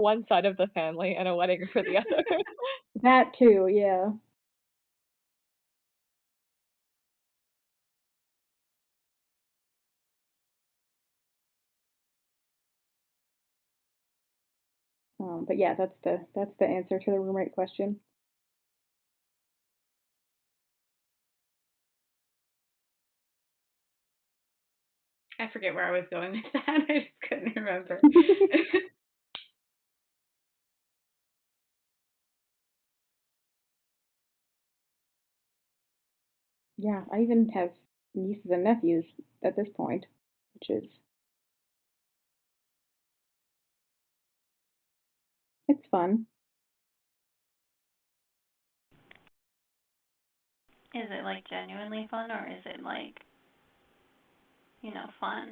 one side of the family and a wedding for the other. That too, yeah. But yeah, that's the answer to the roommate question. I forget where I was going with that. I just couldn't remember. Yeah, I even have nieces and nephews at this point, which is it's fun. Is it like genuinely fun or is it like, fun?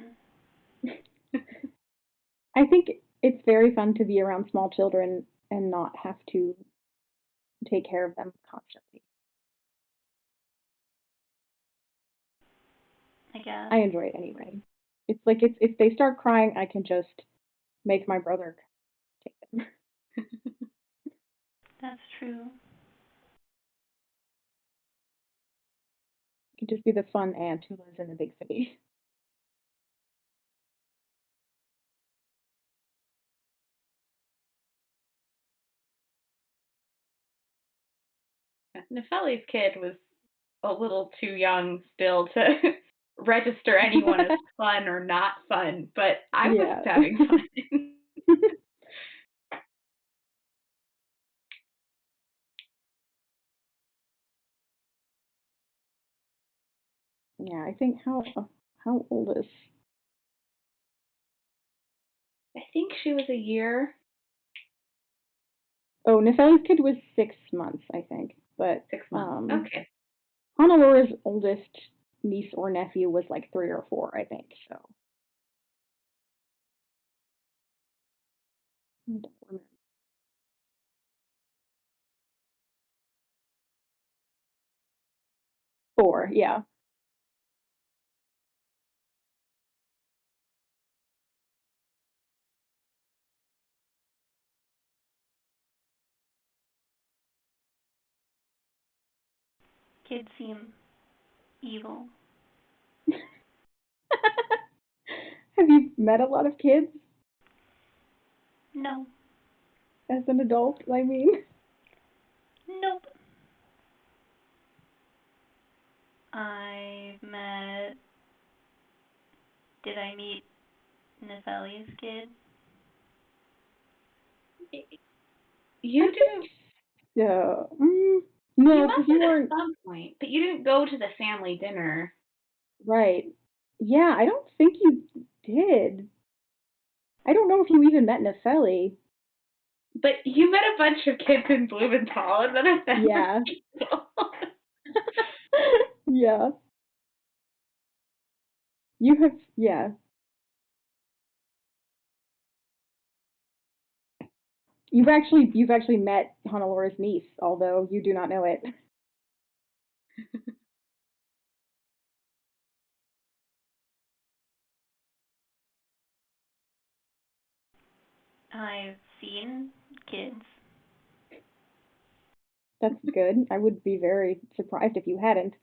I think it's very fun to be around small children and not have to take care of them constantly. I guess. I enjoy it anyway. It's like it's if they start crying, I can just make my brother take them. That's true. It can just be the fun aunt who lives in the big city. Nefeli's kid was a little too young still to register anyone as fun or not fun, but I was Yeah. having fun. Yeah, I think how old is I think she was a year, Oh, Nefeli's kid was 6 months, I think. But 6 months. Okay. Honolulu's oldest niece or nephew was like 3 or 4, I think. So I don't remember. 4, yeah. Kids seem evil. Have you met a lot of kids No. as an adult? I mean, Nope. I've met. Did I meet Nefeli's kid? You didn't. so You no, must because you have at weren't some point, but you didn't go to the family dinner. right. Yeah, I don't think you did. I don't know if you even met Nefeli. But you met a bunch of kids in Blumenthal, and then I met more Yeah. people. Yeah. You have, yeah. You've actually met Honolulu's niece, although you do not know it. I've seen kids. That's good. I would be very surprised if you hadn't.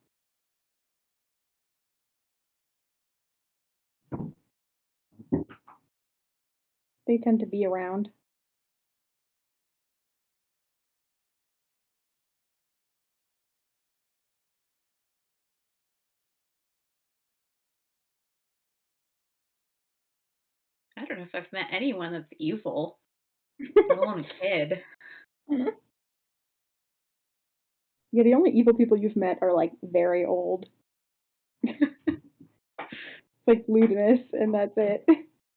They tend to be around. I don't know if I've met anyone that's evil, let alone a kid. Yeah, the only evil people you've met are like very old, like Ludinus, and that's it.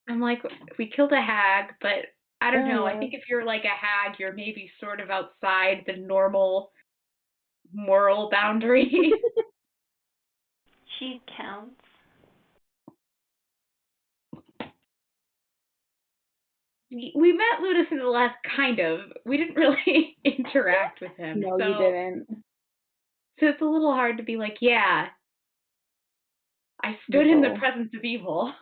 I'm like, we killed a hag, but I don't Oh know. I yeah. think if you're like a hag, you're maybe sort of outside the normal moral boundary. She counts. We met Ludus in the last kind of. We didn't really interact with him, No, you so didn't. it's a little hard to be like, yeah, I stood in the Evil. presence of evil.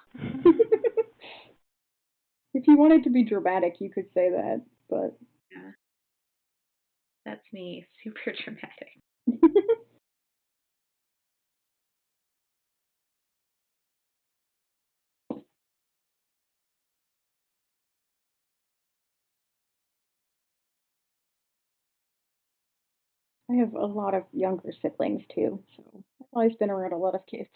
If you wanted to be dramatic, you could say that, but Yeah, that's me, super dramatic. I have a lot of younger siblings too, so I've always been around a lot of kids.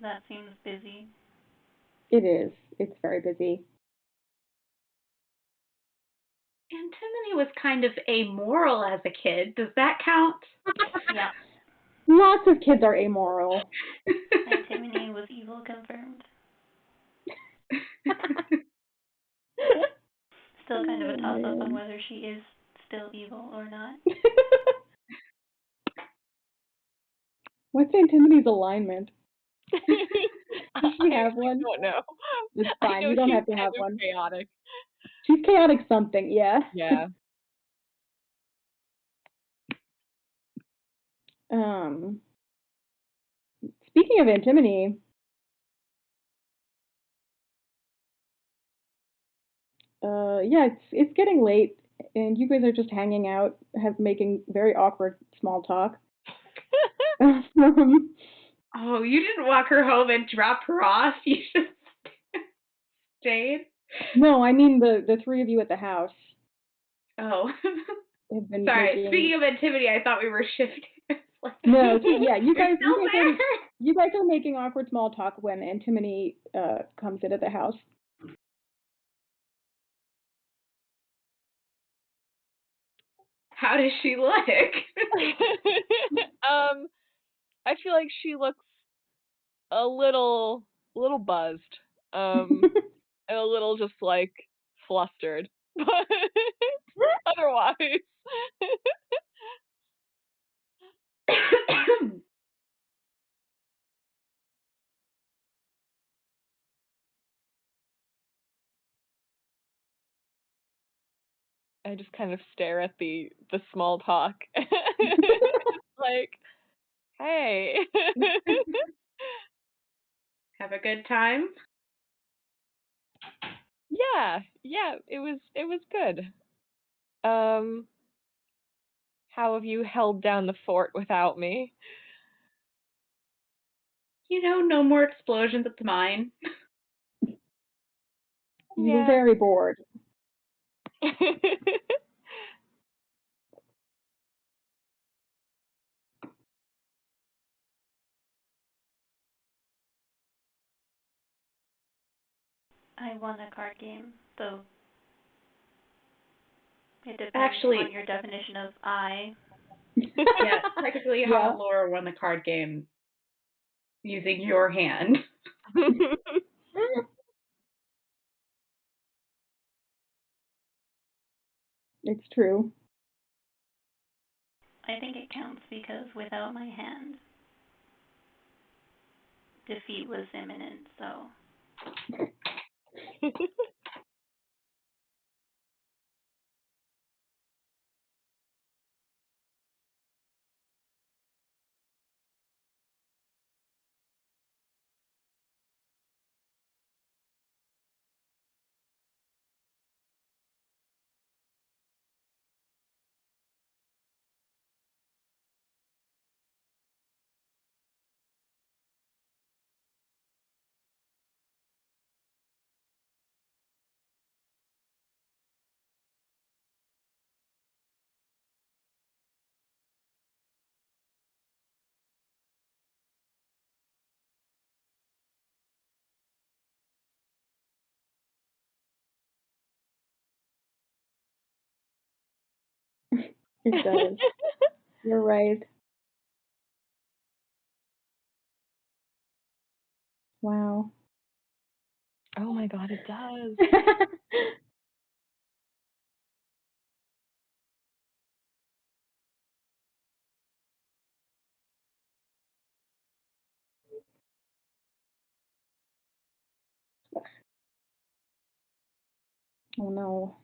That seems busy. It is. It's very busy. Antimony was kind of amoral as a kid. Does that count? Yeah. Lots of kids are amoral. Antimony was evil confirmed. Still kind of a Oh toss up on man. whether she is still evil or not. What's Antoni's alignment? I Does she have actually one? don't know. It's I fine. know You don't she's have to kind have of one. chaotic. She's chaotic something, yeah. Yeah. um, Speaking of antimony, yeah, it's getting late, and you guys are just hanging out, making very awkward small talk. Um, Oh, you didn't walk her home and drop her off. You just stayed. no, I mean the three of you at the house Oh, have been sorry. making. Speaking of activity, I thought we were shifting. Like, No, so yeah, you're still there. you guys are making awkward small talk when antimony comes in at the house. How does she look? um, I feel like she looks a little buzzed. And a little just like flustered. But otherwise, I just kind of stare at the small talk. Like, hey. Have a good time. Yeah, yeah, it was good. Um, how have you held down the fort without me? No more explosions at the mine. You were Yeah. very bored. I won a card game, though it depends Actually, on your definition of I. yeah, technically, Yeah. Laura won the card game using your hand. It's true. I think it counts because without my hand, defeat was imminent, so It does. You're right. Wow. Oh my god, it does. Oh no.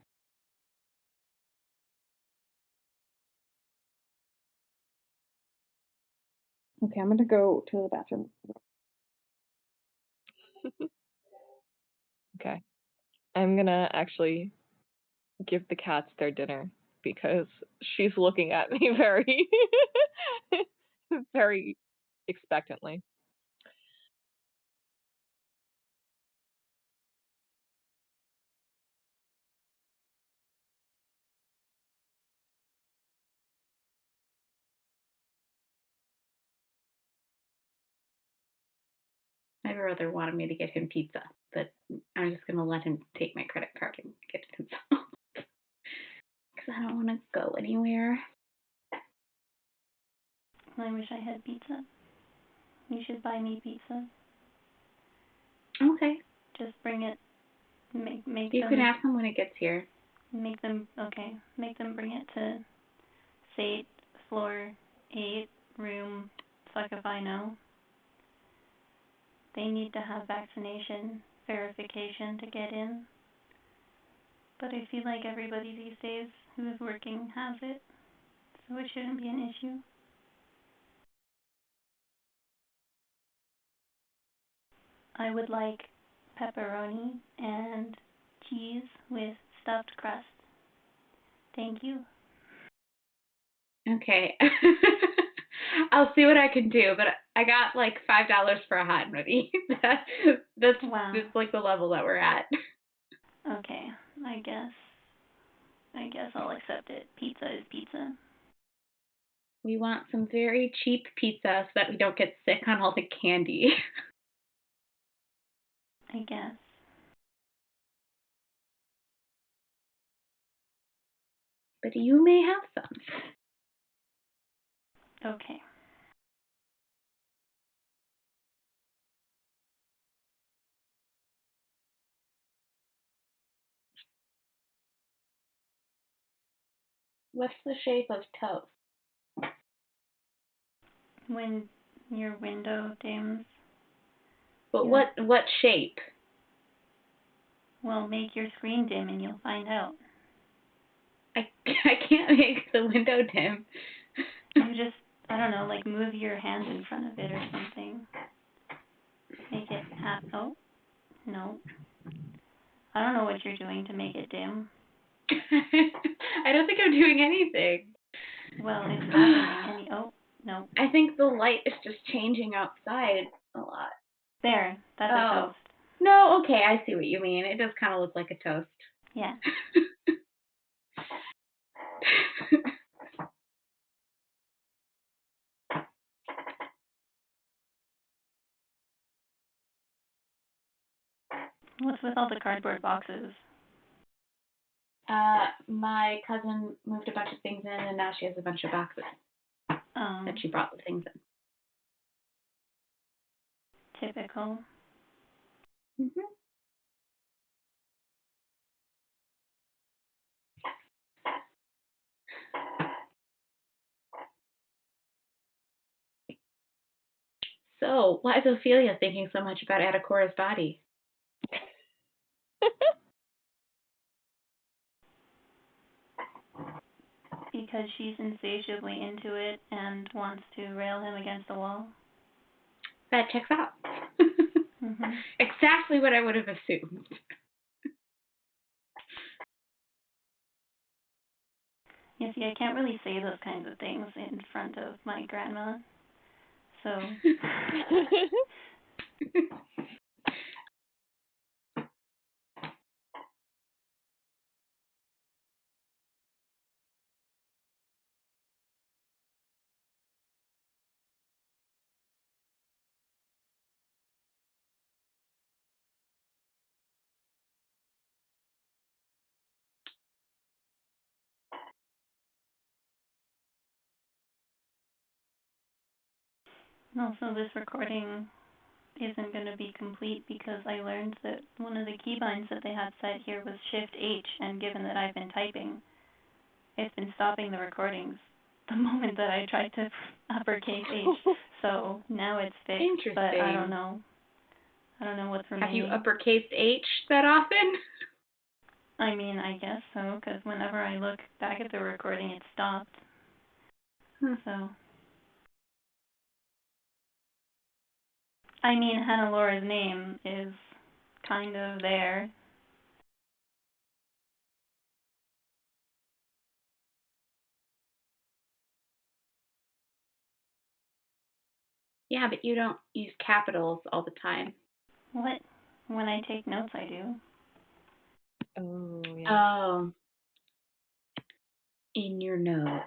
Okay, I'm gonna go to the bathroom. Okay. I'm gonna actually give the cats their dinner because she's looking at me very, very expectantly. My brother wanted me to get him pizza, but I'm just gonna let him take my credit card and get it himself because I don't want to go anywhere. I wish I had pizza. You should buy me pizza. Okay. Just bring it. Make You them. can have some when it gets here. Make them. Okay. Make them bring it to Sate, floor 8, room. Fuck if I know. They need to have vaccination verification to get in. But I feel like everybody these days who is working has it, so it shouldn't be an issue. I would like pepperoni and cheese with stuffed crust. Thank you. Okay. I'll see what I can do, but I got like $5 for a hot and ready. That's Wow. just like the level that we're at. Okay, I guess I'll accept it. Pizza is pizza. We want some very cheap pizza so that we don't get sick on all the candy. I guess. But you may have some. Okay. What's the shape of toast? When your window dims, But Yeah. what shape? well, make your screen dim and you'll find out. I can't make the window dim. You just, I don't know, like move your hand in front of it or something. Make it half. Oh, no. I don't know what you're doing to make it dim. I don't think I'm doing anything. Well, it's happening. Oh, no. I think the light is just changing outside a lot. There. That's a toast. No, okay, I see what you mean. It does kind of look like a toast. Yeah. What's with all the cardboard boxes? My cousin moved a bunch of things in, and now she has a bunch of boxes that she brought the things in. Typical. Mhm. So, why is Ophelia thinking so much about Atacora's body? Because she's insatiably into it and wants to rail him against the wall. That checks out. Mhm. Exactly what I would have assumed. You see, I can't really say those kinds of things in front of my grandma. So. Also, this recording isn't going to be complete because I learned that one of the keybinds that they had set here was Shift H, and given that I've been typing, it's been stopping the recordings the moment that I tried to uppercase H. So now it's fixed, Interesting. but I don't know. I don't know what's remaining. Have you uppercased H that often? I mean, I guess so, because whenever I look back at the recording, it stopped. So. I mean, Hannah name is kind of there. Yeah, but you don't use capitals all the time. What? When I take notes, I do. Oh, yeah. Oh. In your notes.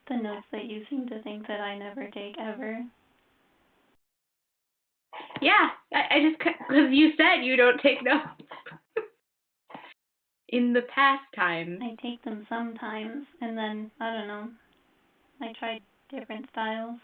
The notes that you seem to think that I never take ever. Yeah, I just, because you said you don't take notes. In the past time. I take them sometimes, and then, I don't know, I tried different styles.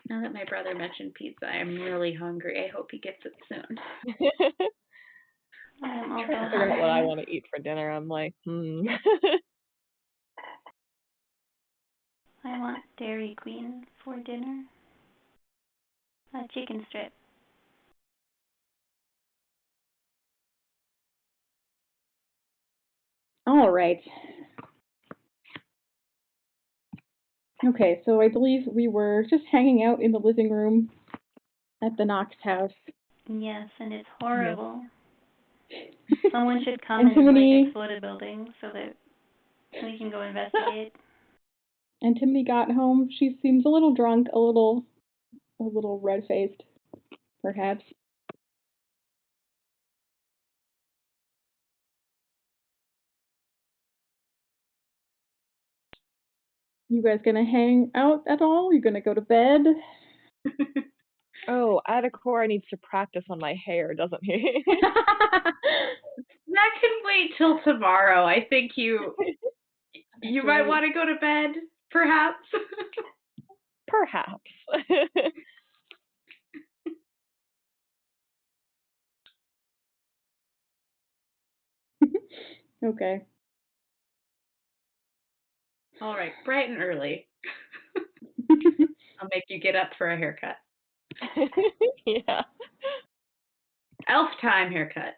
Now that my brother mentioned pizza, I'm really hungry. I hope he gets it soon. I am also Figuring out what I hungry. want to eat for dinner. I'm like, I want Dairy Queen for dinner. A chicken strip. All right. Okay, so I believe we were just hanging out in the living room at the Knox house. Yes, and it's horrible. Someone should come And and like Timony, explode a building so that we can go investigate. and Timony got home. She seems a little drunk, a little red-faced, perhaps. You guys gonna hang out at all? You gonna go to bed? oh, Adacora needs to practice on my hair, doesn't he? That can wait till tomorrow. I think you might right. want to go to bed, perhaps. Perhaps. Okay. All right, bright and early. I'll make you get up for a haircut. yeah. Elf time haircut.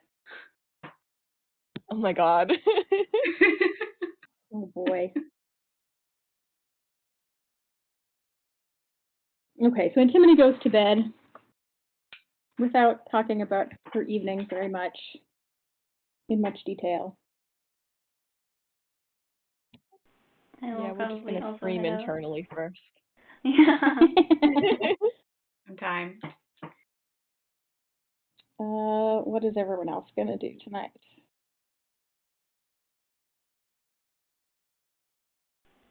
Oh my god. Oh boy. Okay, so Antimony goes to bed without talking about her evening very much, in much detail. I will yeah, we're just probably gonna also scream head out. internally first. Yeah. Sometime. What is everyone else gonna do tonight?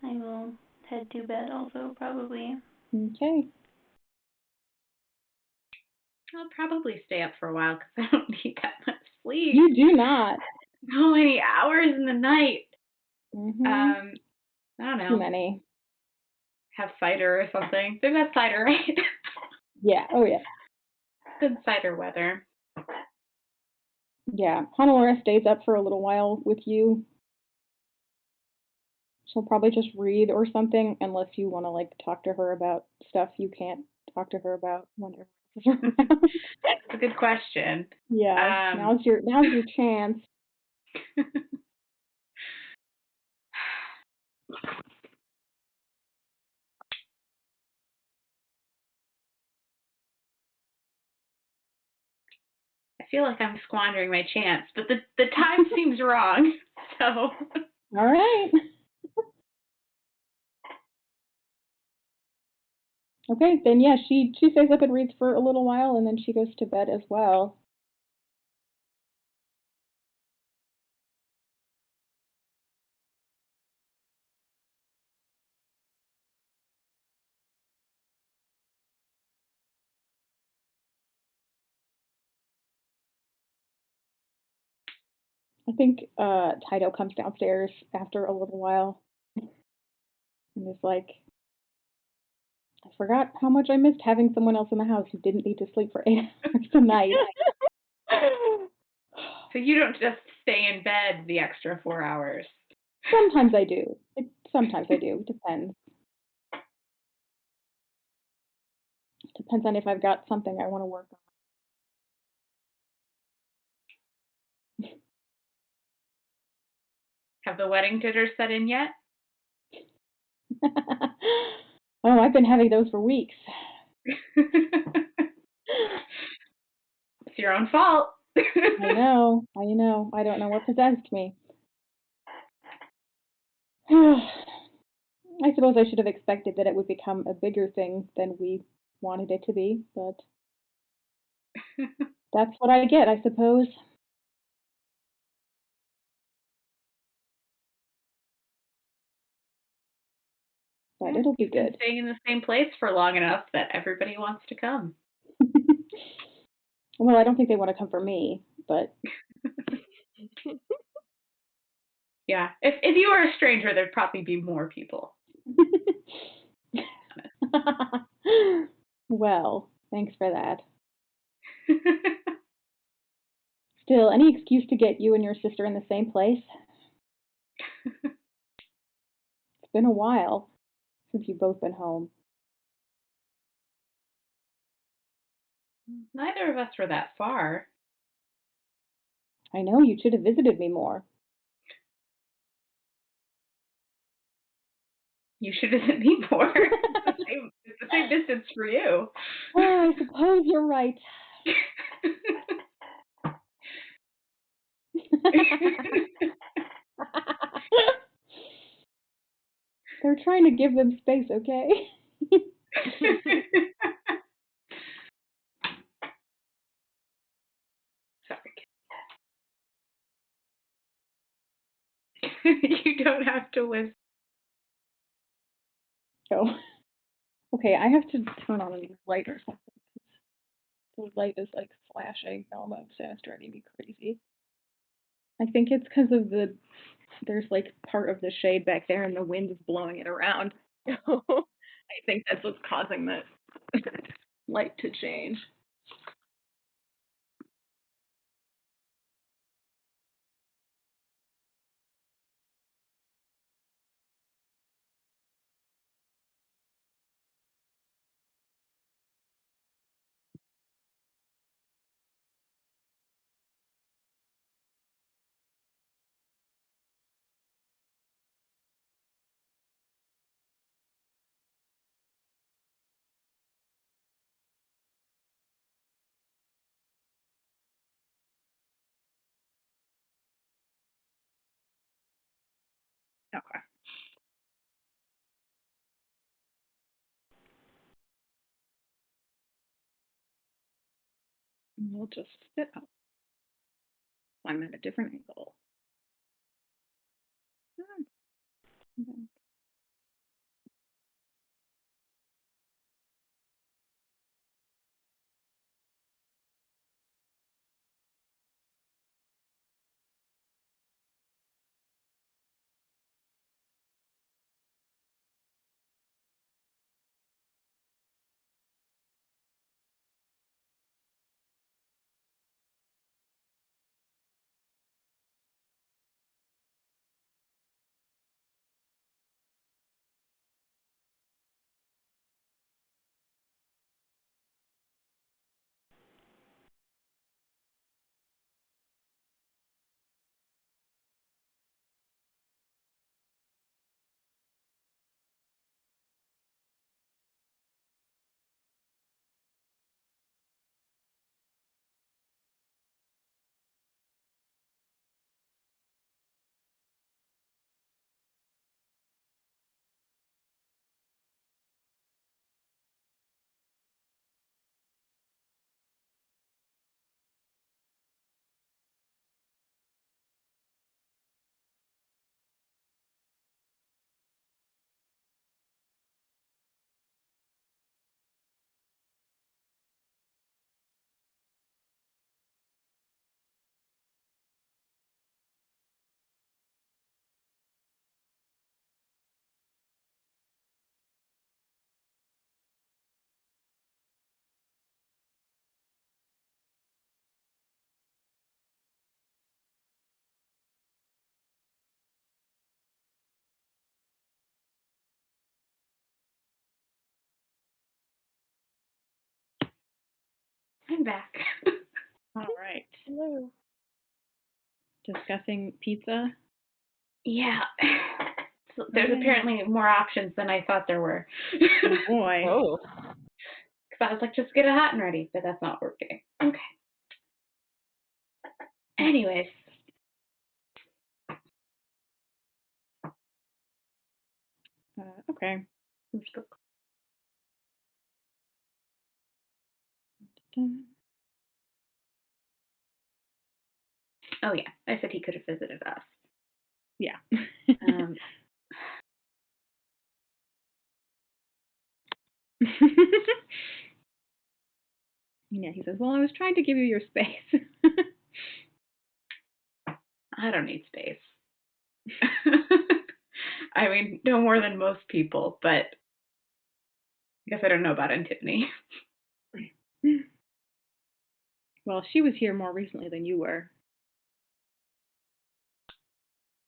I will head to bed also, probably. Okay. I'll probably stay up for a while because I don't need that much sleep. You do not. So many hours in the night. Mm-hmm. I don't know. Too many. Have cider or something. They've got cider, right? Yeah. Oh yeah. Good cider weather. Yeah. Hannah stays up for a little while with you. She'll probably just read or something, unless you want to like talk to her about stuff you can't talk to her about whenever. That's a good question. Yeah. Now's your chance. I feel like I'm squandering my chance, but the time seems wrong. So. All right. Okay, then yeah, she stays up and reads for a little while, and then she goes to bed as well. I think Tydo comes downstairs after a little while and is like, I forgot how much I missed having someone else in the house who didn't need to sleep for 8 hours a night. So you don't just stay in bed the extra 4 hours. Sometimes I do. Sometimes I do. It depends. Depends on if I've got something I wanna work Have the wedding jitters set in yet? on. Oh, I've been having those for weeks. It's your own fault. I know, I know. I don't know what possessed me. I suppose I should have expected that it would become a bigger thing than we wanted it to be, but that's what I get, I suppose. But Yeah, it'll be you've been good. staying in the same place for long enough that everybody wants to come. Well, I don't think they wanna come for me, but Yeah, if you were a stranger, there'd probably be more people. well, thanks for that. Still, any excuse to get you and your sister in the same place? It's been a while since you've both been home. Neither of us were that far. I know you should have visited me more. You should visit me more. It's the same distance for you. Oh, I suppose you're right. They're trying to give them space, okay? Sorry. You don't have to whisper. Oh. Okay, I have to turn on a light or something. The light is like flashing almost and it's driving me crazy. I think it's because of there's like part of the shade back there and the wind is blowing it around. I think that's what's causing the light to change. Okay. We'll just sit up. I'm at a different angle. Ah, I'm back. All right. Hello. Discussing pizza. Yeah. So there's Yay. apparently more options than I thought there were. Oh boy. Oh. Because I was like, just get it hot and ready, but that's not what we're getting. Okay. Anyways. Okay. Oh yeah, I said he could have visited us. Yeah. Um, Yeah, he says, well, I was trying to give you your space. I don't need space. I mean, no more than most people, but I guess I don't know about Antigone. Well, she was here more recently than you were.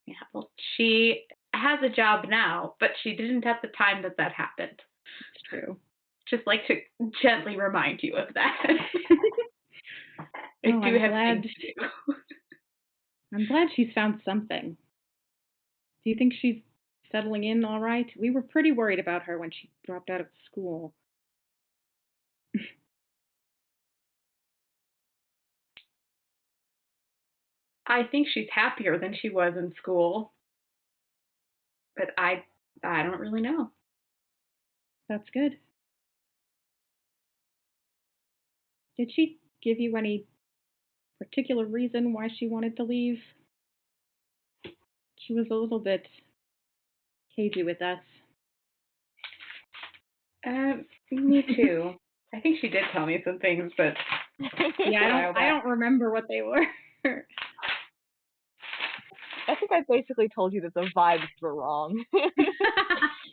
Yeah, well, she has a job now, but she didn't at the time that happened. It's true. Just like to gently remind you of that. I Oh, do I'm have glad. things to do. I'm glad she's found something. Do you think she's settling in all right? We were pretty worried about her when she dropped out of school. I think she's happier than she was in school, but I don't really know. That's good. Did she give you any particular reason why she wanted to leave? She was a little bit cagey with us. Me too. I think she did tell me some things, but Yeah, I don't remember what they were. I think I basically told you that the vibes were wrong.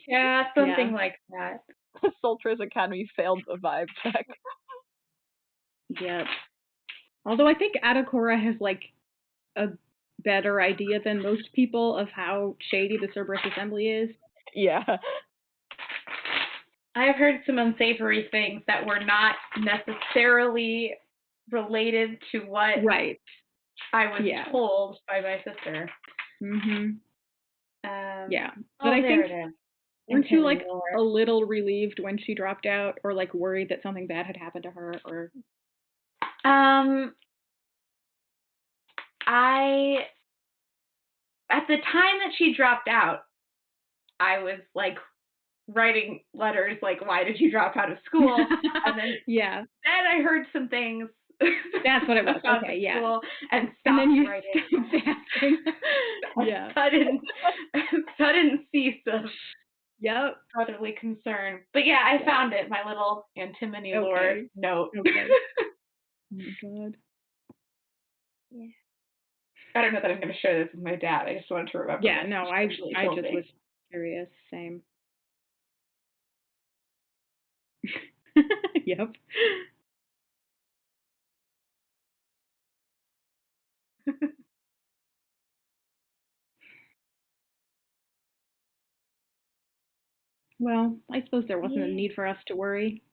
yeah, something Yeah. like that. Soltra's Academy failed the vibe check. Yep. Although I think Adakora has like a better idea than most people of how shady the Cerberus Assembly is. Yeah. I've heard some unsavory things that were not necessarily related to what Right. I was Yeah. told by my sister. Mhm. Yeah. But Oh, I there think it is. weren't you like Lord. a little relieved when she dropped out, or like worried that something bad had happened to her, or I at the time that she dropped out, I was like writing letters like, why did you drop out of school? And then yeah. then I heard some things That's what it was. about Okay, the yeah. school and stopped And then you writing. stopped asking. Yeah. Sudden cease of Yep. brotherly concern. But yeah, I found it, my little Antimony Lore Okay. note. Okay. Oh my god. Yeah. I don't know that I'm going to share this with my dad. I just wanted to remember. Yeah, that no, she I actually I told just me. was curious. Same. Yep. Well, I suppose there wasn't a Yeah. need for us to worry.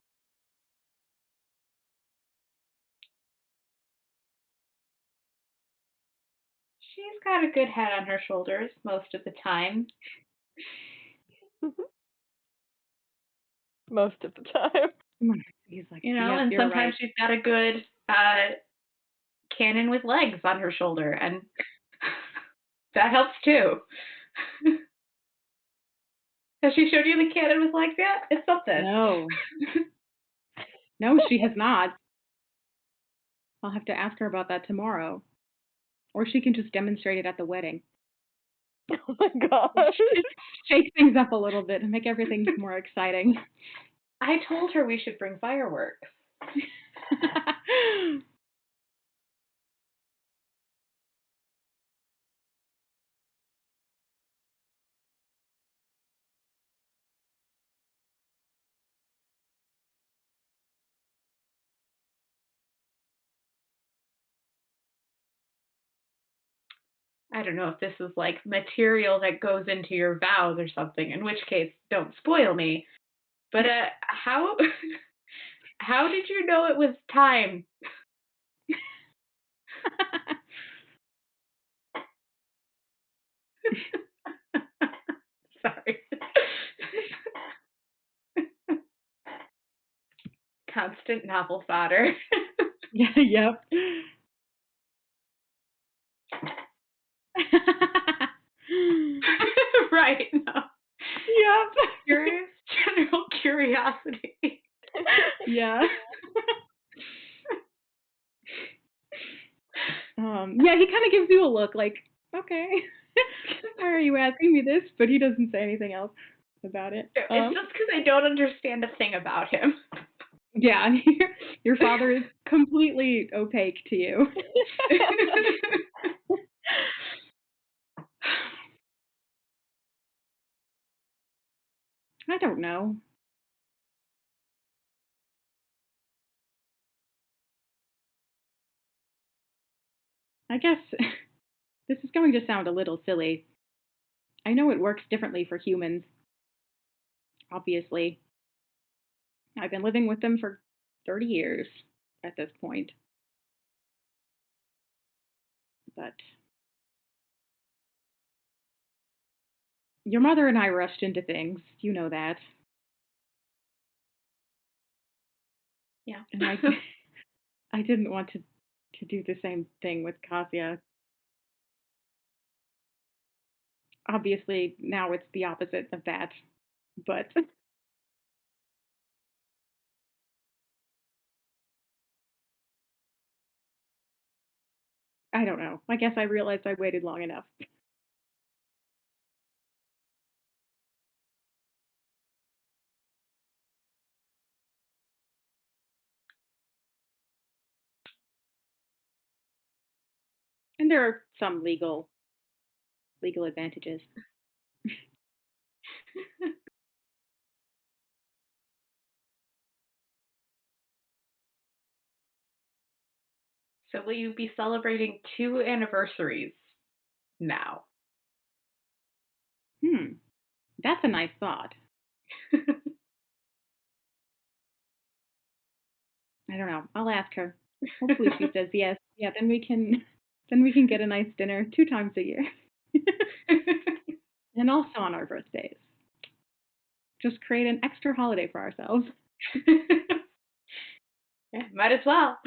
She's got a good head on her shoulders most of the time. Most of the time. He's like, You know, yep, and you're sometimes right. she's got a good cannon with legs on her shoulder, and that helps too. Has she showed you the cannon with legs yet? It's something. No. No, she has not. I'll have to ask her about that tomorrow. Or she can just demonstrate it at the wedding. Oh my gosh. Shake things up a little bit and make everything more exciting. I told her we should bring fireworks. I don't know if this is like material that goes into your vows or something, in which case don't spoil me. But how How did you know it was time? Sorry. Constant novel fodder. Yeah, yep. Right. No. Yep. Curious, general curiosity. Yeah. Yeah, he kind of gives you a look like, okay, why are you asking me this? But he doesn't say anything else about it. It's just because I don't understand a thing about him. Yeah, your father is completely opaque to you. I don't know. I guess this is going to sound a little silly. I know it works differently for humans, obviously. I've been living with them for 30 years at this point. But your mother and I rushed into things. You know that. Yeah. And I didn't want to do the same thing with Kasia. Obviously, now it's the opposite of that. But I don't know. I guess I realized I waited long enough. And there are some legal advantages. So will you be celebrating 2 anniversaries now? That's a nice thought. I don't know. I'll ask her. Hopefully she says yes. Yeah, then we can get a nice dinner 2 times a year. And also on our birthdays. Just create an extra holiday for ourselves. Yeah, might as well.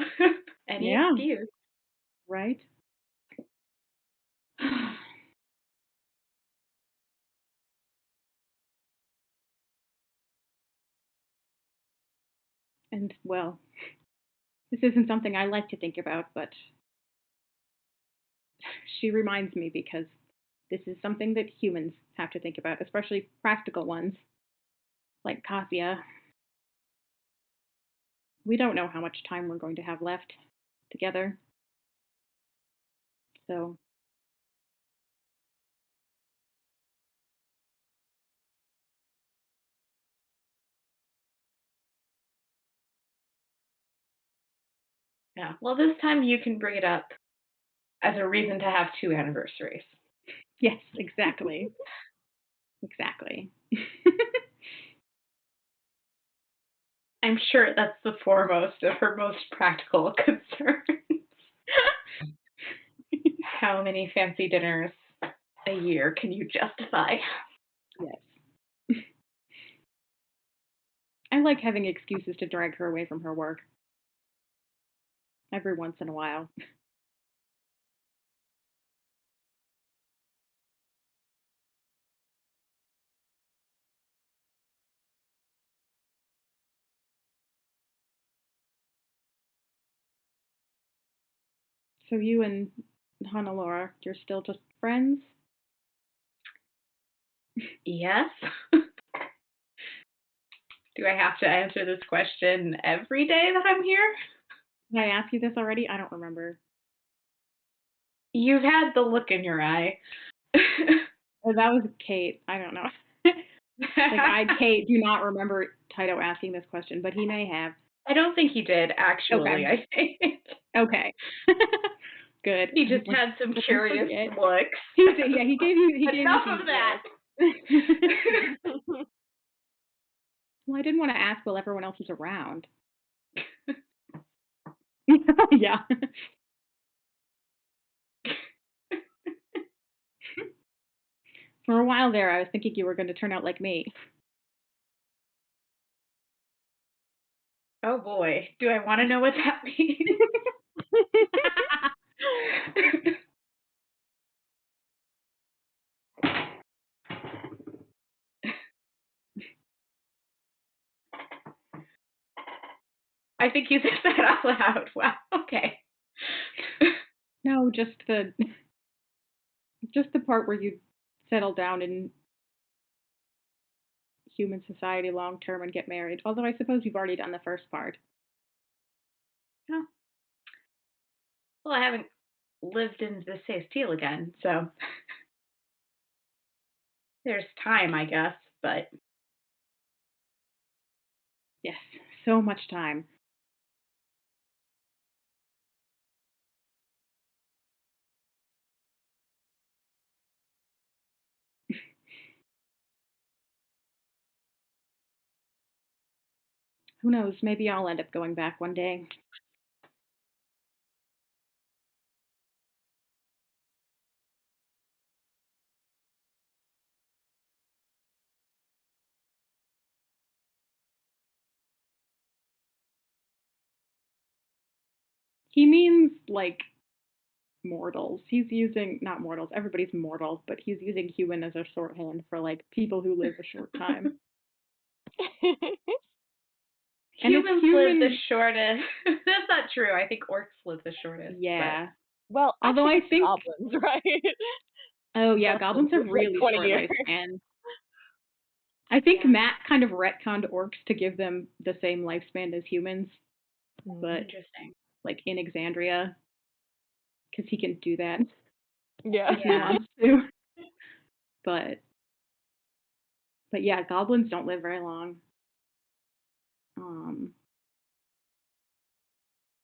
Any Yeah. excuse. Right? And, well, this isn't something I like to think about, but she reminds me because this is something that humans have to think about, especially practical ones, like Kasia. We don't know how much time we're going to have left together. So, Yeah. Well, this time you can bring it up as a reason to have 2 anniversaries. yes, exactly. Exactly. I'm sure that's the foremost of her most practical concerns. How many fancy dinners a year can you justify? Yes. I like having excuses to drag her away from her work. Every once in a while. So you and Hannelore, you're still just friends? Yes. Do I have to answer this question every day that I'm here? Did I ask you this already? I don't remember. You've had the look in your eye. Oh, that was Kate. I don't know. Kate, do not remember Taito asking this question, but he may have. I don't think he did, actually, Okay. I think. Okay. Good. He just had some curious looks. He gave you Enough some of that. Well, I didn't want to ask while everyone else was around. Yeah. For a while there, I was thinking you were going to turn out like me. Oh boy, do I want to know what that means? I think you said that out loud. Wow. Okay. No, just the part where you settle down in human society long term and get married. Although I suppose you've already done the first part. Oh, well, I haven't lived in the Steel again, so there's time, I guess. But Yes, so much time. Who knows? Maybe I'll end up going back one day. He means like mortals. He's using not mortals. Everybody's mortal, but he's using human as a shorthand for like people who live a short time. And it's humans live the human. shortest. That's not true. I think orcs live the shortest. Yeah. Well, Although actually, I it's think. goblins, right? Oh yeah, Goblins goblins have live like really 20 short years. lifespans. I think Yeah. Matt kind of retconned orcs to give them the same lifespan as humans, but Interesting. like in Exandria, because he can do that Yeah. if he Yeah. wants to. But yeah, goblins don't live very long.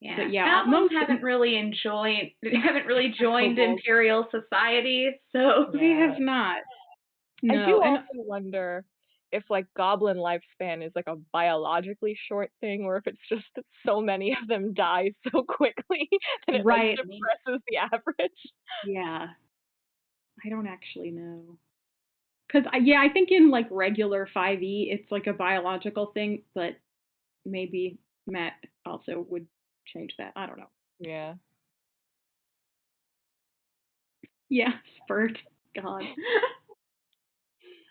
Yeah. But yeah, Goblins most haven't really joined kobolds. Imperial Society, so They Yeah. have not. I No, do and also wonder if like goblin lifespan is like a biologically short thing, or if it's just that so many of them die so quickly that it like right, depresses the average. yeah, I don't actually know. Cause I think in like regular 5e, it's like a biological thing, but maybe Matt also would change that. I don't know. Yeah. Yeah, Spurt. God.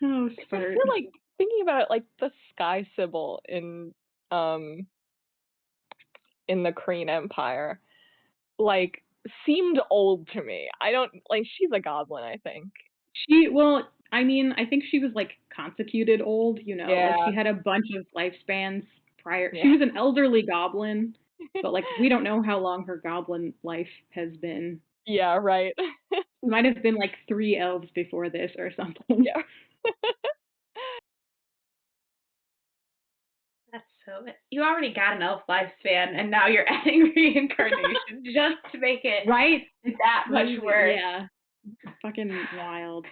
Oh, 'Cause I Spurt. feel like thinking about it, like the Sky Sybil in the Kryn Empire, like seemed old to me. I don't like she's a goblin, I think. Well, I mean, I think she was like consecuted old, like she Yeah. had a bunch of lifespans prior. She Yeah. was an elderly goblin, but like we don't know how long her goblin life has been. Yeah, right. Might have been like 3 elves before this or something. Yeah. that's so. You already got an elf lifespan, and now you're adding reincarnation just to make it Right? that much Crazy. worse. Yeah. Fucking wild.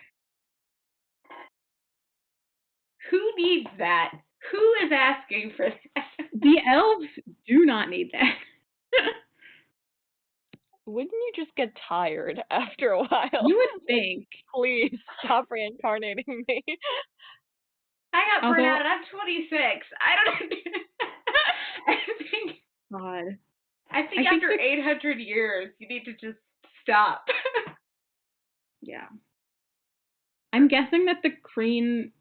Who needs that? Who is asking for that? The elves do not need that. Wouldn't you just get tired after a while? You would think. Please stop reincarnating me. I got burnt Although, out and I'm 26. I don't. I think. God. I think I think after 800 years, you need to just stop. Yeah. I'm guessing that the Kryn,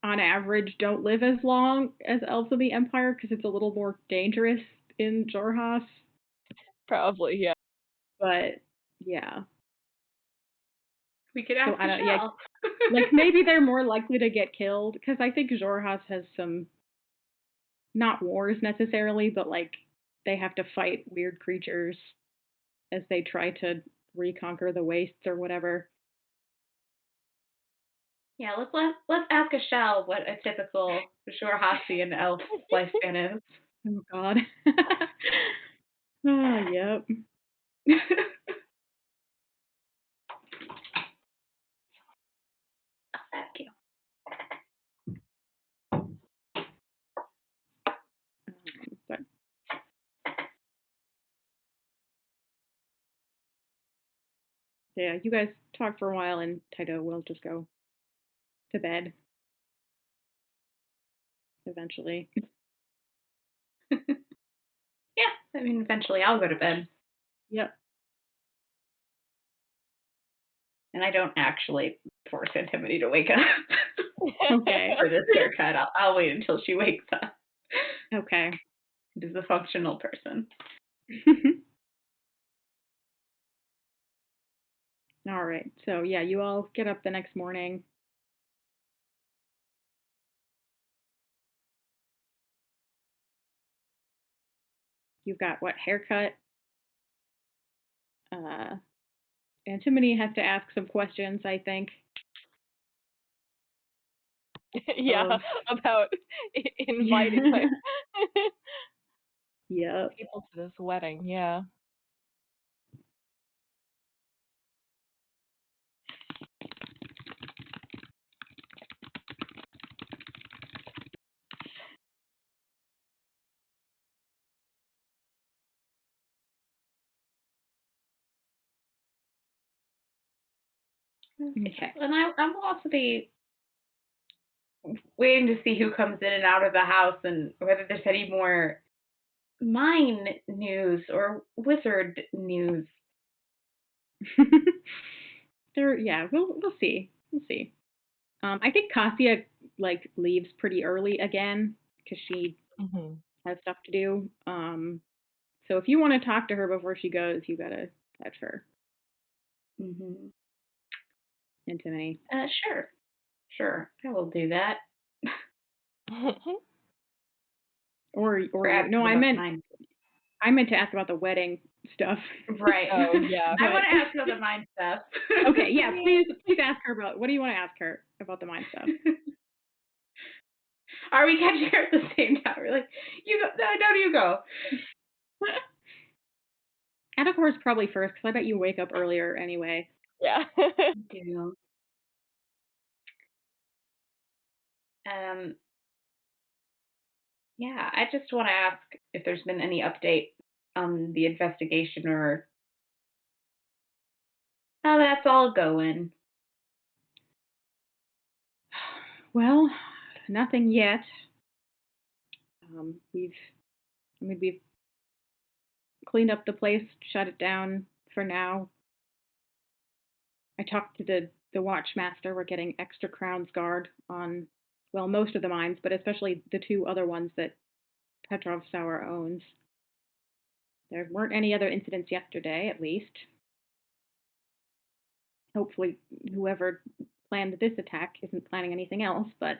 on average, don't live as long as elves of the Empire because it's a little more dangerous in Jorhas. Probably, yeah. But yeah. We could So ask I don't. Yeah. Michelle. Like maybe they're more likely to get killed because I think Jorhas has some not wars necessarily, but like they have to fight weird creatures as they try to reconquer the wastes or whatever. Yeah, let's ask Michelle what a typical Jorhasian elf lifespan is. Oh God. Oh yep. Thank you. But Yeah, you guys talk for a while, and Taito will just go to bed eventually. Yeah, I mean, eventually I'll go to bed. Yep. And I don't actually force Antimony to wake up Okay. for this haircut. I'll wait until she wakes up. Okay. She's a functional person. All right. So yeah, you all get up the next morning. You've got what haircut? Antimony has to ask some questions, I think. Yeah, Of about inviting my Yep. people to this wedding. Yeah. Okay. And I will also be waiting to see who comes in and out of the house and whether there's any more mine news or wizard news. Yeah, we'll see. We'll see. I think Cassia like leaves pretty early again because she Hmm. has stuff to do. So if you want to talk to her before she goes, you gotta touch her. Mm-hmm. Antimony. Sure, I will do that. Or Or you. ask No, about mine. I meant to ask about the wedding stuff. Right. Oh yeah. I want to ask about the mine stuff. Okay, yeah, please ask her about what do you want to ask her about the mine stuff? Are we catching her at the same time? We're like, you go. No, you go. Atacor's probably first because I bet you wake up earlier anyway. Yeah. Do. Yeah, I just want to ask if there's been any update on the investigation or how that's all going. Well, nothing yet. We've cleaned up the place, shut it down for now. I talked to the watchmaster. We're getting extra crowns guard on, well, most of the mines, but especially the two other ones that Petrov Sour owns. There weren't any other incidents yesterday, at least. Hopefully, whoever planned this attack isn't planning anything else, but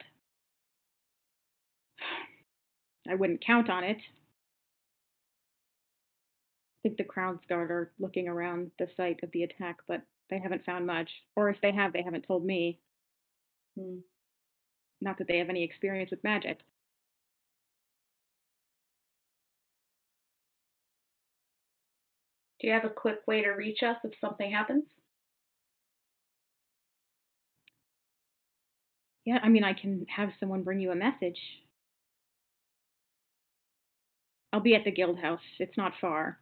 I wouldn't count on it. I think the Crowns Guard are looking around the site of the attack, but they haven't found much. Or if they have, they haven't told me. Not that they have any experience with magic. Do you have a quick way to reach us if something happens? Yeah, I mean, I can have someone bring you a message. I'll be at the guild house. It's not far.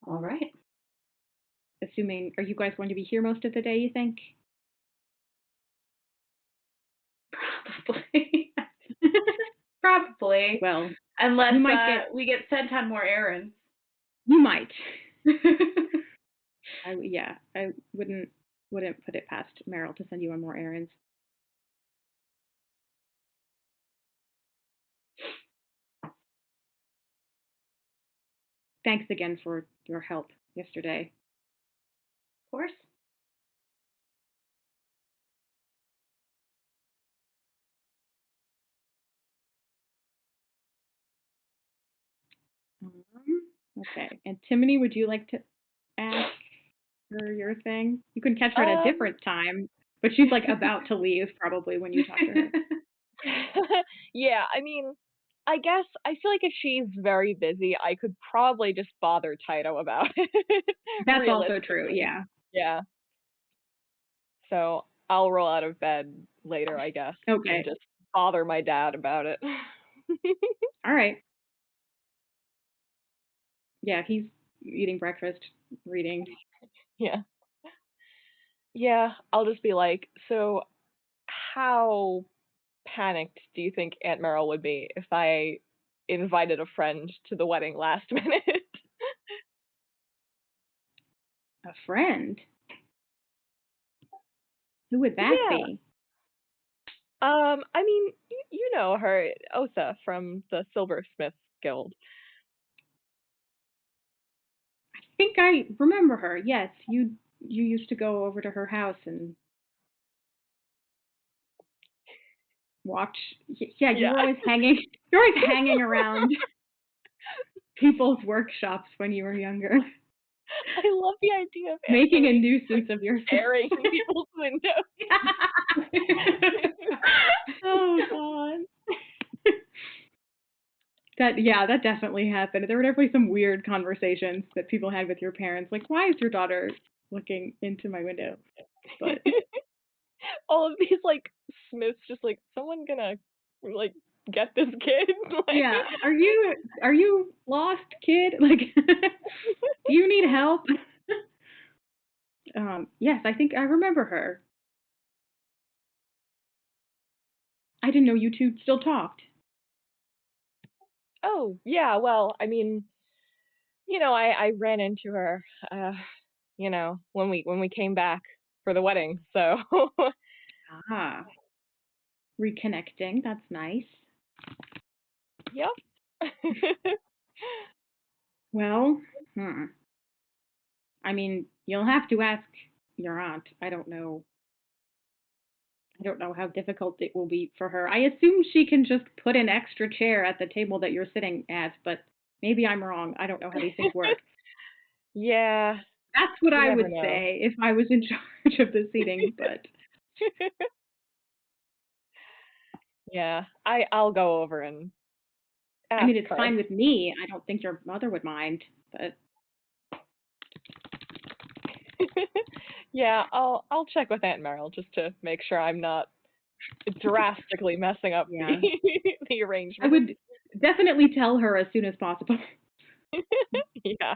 All right. Assuming, are you guys going to be here most of the day, you think? Probably. Probably. Well, Unless you might we get sent on more errands. you might. I wouldn't put it past Meryl to send you on more errands. Thanks again for your help yesterday. Of course. Okay. And Timony, would you like to ask her your thing? You can catch her at a different time, but she's like about to leave probably when you talk to her. Yeah, I mean, I guess I feel like if she's very busy, I could probably just bother Taito about it. That's also true, Realistically. yeah. Yeah. So I'll roll out of bed later, I guess, Okay. and just bother my dad about it. All right. Yeah, eating breakfast, reading. Yeah. Yeah, I'll just be like, so how panicked do you think Aunt Merrill would be if I invited a friend to the wedding last minute? A friend? Who would that Yeah. be? I mean, you know her, Otha from the Silversmith Guild. I think I remember her. Yes, you used to go over to her house and watch. Yeah, you Yeah. were always hanging. You're always hanging around people's workshops when you were younger, I love the idea of making a Anthony nuisance of yourself. staring in people's windows. Oh God. That definitely happened. There were definitely some weird conversations that people had with your parents, like, why is your daughter looking into my window? But All of these like Smiths just like someone gonna like get this kid. Like yeah, are you lost, kid? Like, do you need help? Yes, I think I remember her. I didn't know you two still talked. oh yeah, well, I mean, I ran into her when we came back for the wedding. So Ah, reconnecting. That's nice. yep. Well, I mean, you'll have to ask your aunt. I don't know. I don't know how difficult it will be for her. I assume she can just put an extra chair at the table that you're sitting at, but maybe I'm wrong. I don't know how these things work. Yeah, That's what you I never would know. say if I was in charge of the seating, but Yeah, I'll go over and I ask mean, it's her. fine with me. I don't think your mother would mind, but Yeah, I'll check with Aunt Merrill just to make sure I'm not drastically messing up the yeah. the I arrangement. would definitely tell her as soon as possible. Yeah,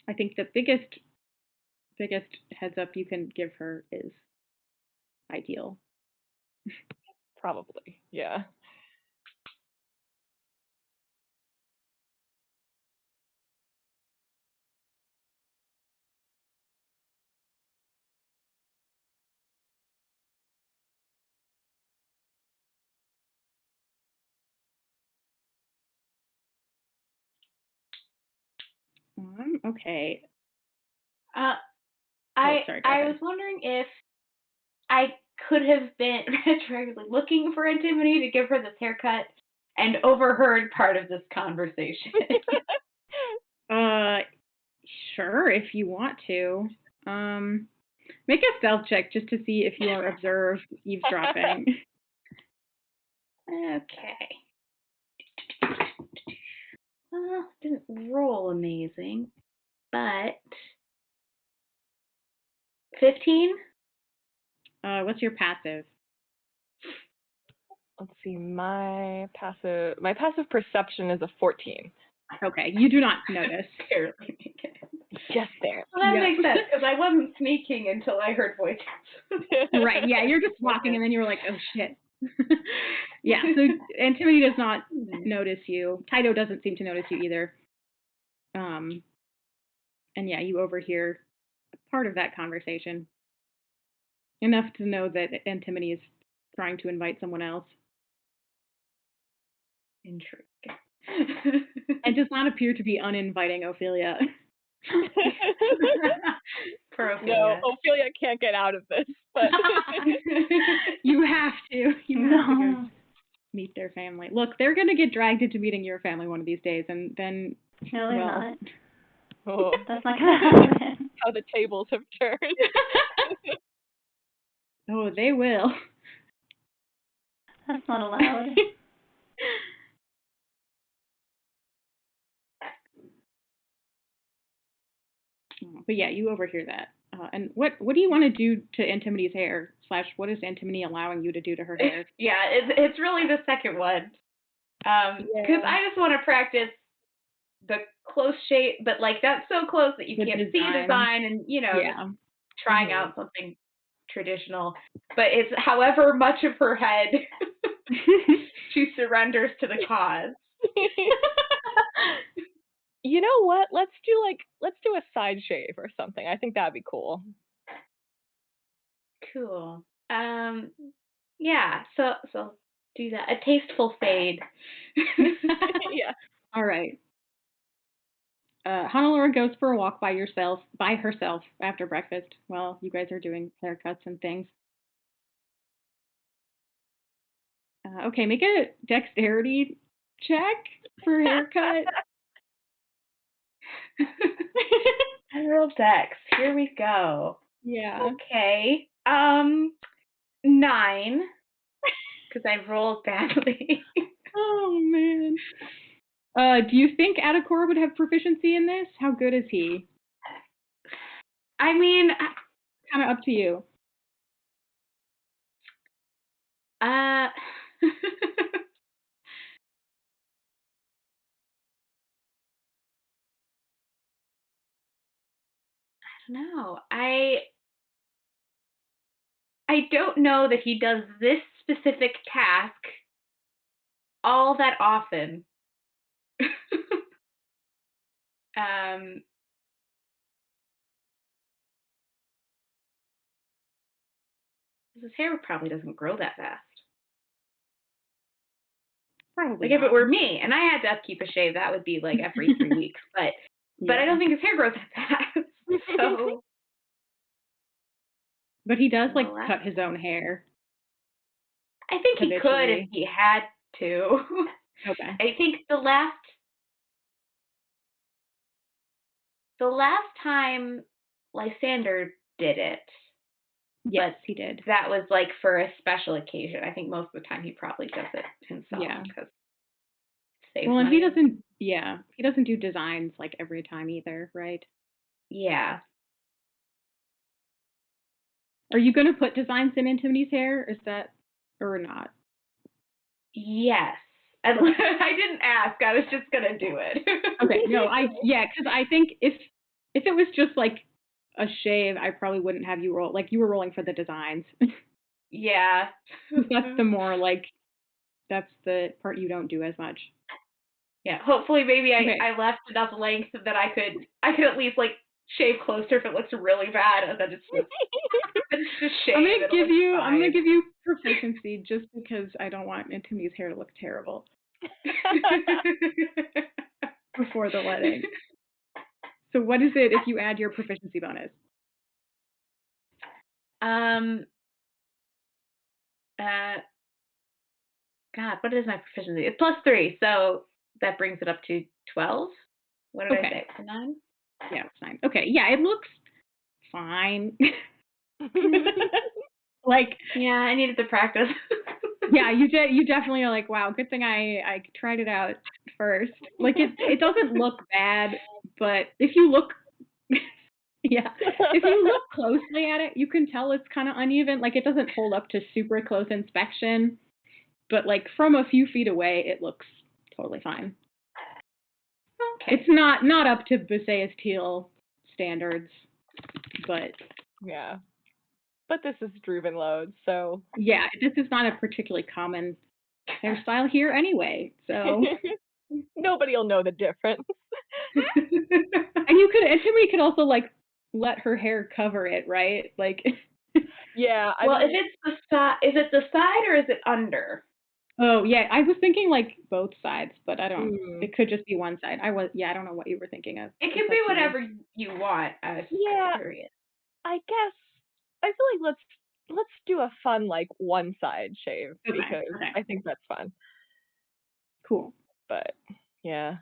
I think the biggest heads up you can give her is ideal. probably. Yeah. Okay. Uh, Oh, I sorry, go I ahead. was wondering if I could have been retroactively looking for Antimony to give her this haircut and overheard part of this conversation. Uh, sure, if you want to. Make a stealth check just to see if you are observed eavesdropping. Okay. Well, didn't roll amazing, but 15? What's your passive? Let's see. My passive perception is a 14. Okay, you do not notice. Barely make it. Just there. Well, that Yep. makes sense because I wasn't sneaking until I heard voices. Right, yeah, you're just walking and then you were like, oh shit. Yeah, so Antimony does not notice you. Taito doesn't seem to notice you either. And yeah, you overhear part of that conversation. Enough to know that Antimony is trying to invite someone else. Intriguing. And does not appear to be uninviting Ophelia. For No, Ophelia. Ophelia can't get out of this, but You have to. You have to go No. meet their family. Look, they're going to get dragged into meeting your family one of these days, and then, No, they're well, not. oh, That's not gonna happen. how the tables have turned. oh, they will. That's not allowed. But yeah, you overhear that. And what do you want to do to Antimonie's hair? / what is Antimony allowing you to do to her hair? Yeah, it's really the second one. Because Yeah. I just want to practice the close shape, but like that's so close that you The can't see a design. design, and just Yeah. trying Mhm. out something traditional. But it's however much of her head she surrenders to the cause. You know what? Let's do a side shave or something. I think that'd be cool. Cool. Yeah. So do that. A tasteful fade. Yeah. All right. Honolulu goes for a walk by herself after breakfast while you guys are doing haircuts and things. Okay, make a dexterity check for haircut. General Dex. Here we go. Yeah. Okay. 9. Because I rolled badly. Oh man. Do you think Adakor would have proficiency in this? How good is he? I mean, Kind of up to you. I don't know. I don't know that he does this specific task all that often. um, his hair probably doesn't grow that fast. Probably Like if not. it were me and I had to upkeep a shave, that would be like every 3 weeks. But I don't think his hair grows that fast. So But he does like well, cut his own hair I think he could if habitually. he had to. Okay. I think the last time Lysander did it, Yes, but he did. that was like for a special occasion. I think most of the time he probably does it himself Yeah. because it saves Well, and money. he doesn't do designs like every time either, right? Yeah. Are you going to put designs in Intimity's hair? Is that, or not? Yes. And I didn't ask. I was just gonna do it. Okay, no, because I think if it was just like a shave, I probably wouldn't have you roll. Like you were rolling for the designs. Yeah. That's the more like, that's the part you don't do as much. Yeah. Hopefully, maybe Okay. I left enough length that I could at least like shave closer if it looks really bad, and then it's just shave. I'm gonna give you proficiency just because I don't want Intimity's hair to look terrible before the wedding. So what is it if you add your proficiency bonus? God, what is my proficiency? It's +3, so that brings it up to 12. What did I say? 9? Yeah, it's 9. Okay, yeah, it looks fine. Like, yeah, I needed to practice. yeah, you definitely are like, wow, good thing I tried it out first. Like it doesn't look bad, but if you look yeah, if you look closely at it, you can tell it's kind of uneven. Like it doesn't hold up to super close inspection, but like from a few feet away, it looks totally fine. Okay. It's not up to Buceus Teal standards, but Yeah. But this is Druvenload, so yeah, this is not a particularly common hairstyle here anyway. So nobody'll know the difference. and Timmy could also like let her hair cover it, right? Like Yeah, well, if it's the side, is it the side or is it under? oh yeah, I was thinking like both sides, but I don't. Mm. It could just be one side. I don't know what you were thinking of. It can be whatever you want. I was Yeah, curious. I guess I feel like let's do a fun like one side shave Okay, because okay. I think that's fun. Cool. But yeah.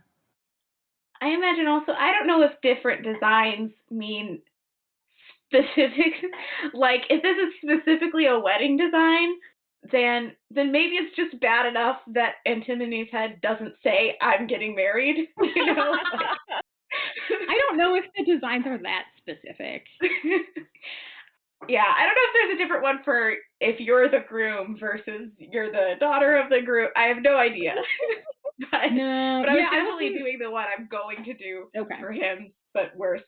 I imagine also, I don't know if different designs mean specific, like if this is specifically a wedding design, then maybe it's just bad enough that Antonioni's head doesn't say I'm getting married, you know? I don't know if the designs are that specific. Yeah, I don't know if there's a different one for if you're the groom versus you're the daughter of the groom. I have no idea. but No, but I was yeah, I definitely wasn't doing the one I'm going to do okay. for him, but worse.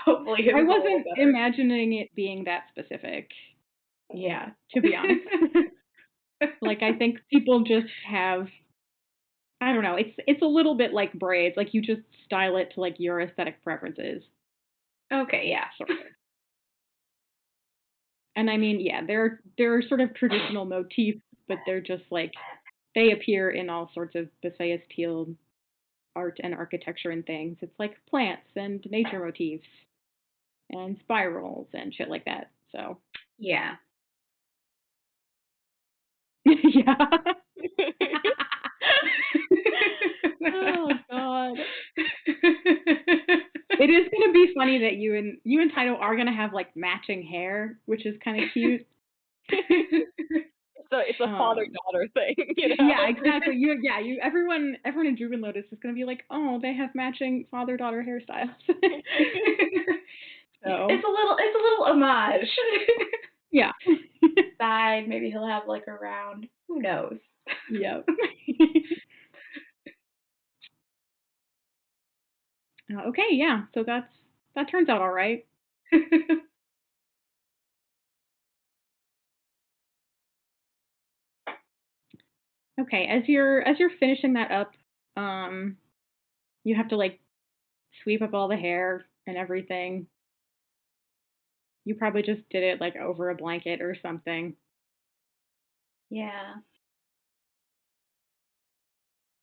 Hopefully his I is a little wasn't better. imagining it being that specific, Yeah. to be honest. Like, I think people just have, I don't know, it's a little bit like braids, like, you just style it to, like, your aesthetic preferences, Okay, yeah. sort of. And I mean, yeah, they're sort of traditional motifs, but they're just, like, they appear in all sorts of Basayas-Teal art and architecture and things. It's like plants and nature motifs and spirals and shit like that, so. Yeah. Yeah. Oh god. It is gonna be funny that you and Taito are gonna have like matching hair, which is kind of cute. So it's a Um, father-daughter thing, you know? yeah, exactly. Everyone in Juven Lotus is gonna be like, oh, they have matching father-daughter hairstyles. So It's a little homage. yeah. Side, maybe he'll have like a round. Who knows? Yep. Okay, yeah. So that turns out all right. Okay, as you're finishing that up, um, you have to like sweep up all the hair and everything. You probably just did it like over a blanket or something. Yeah.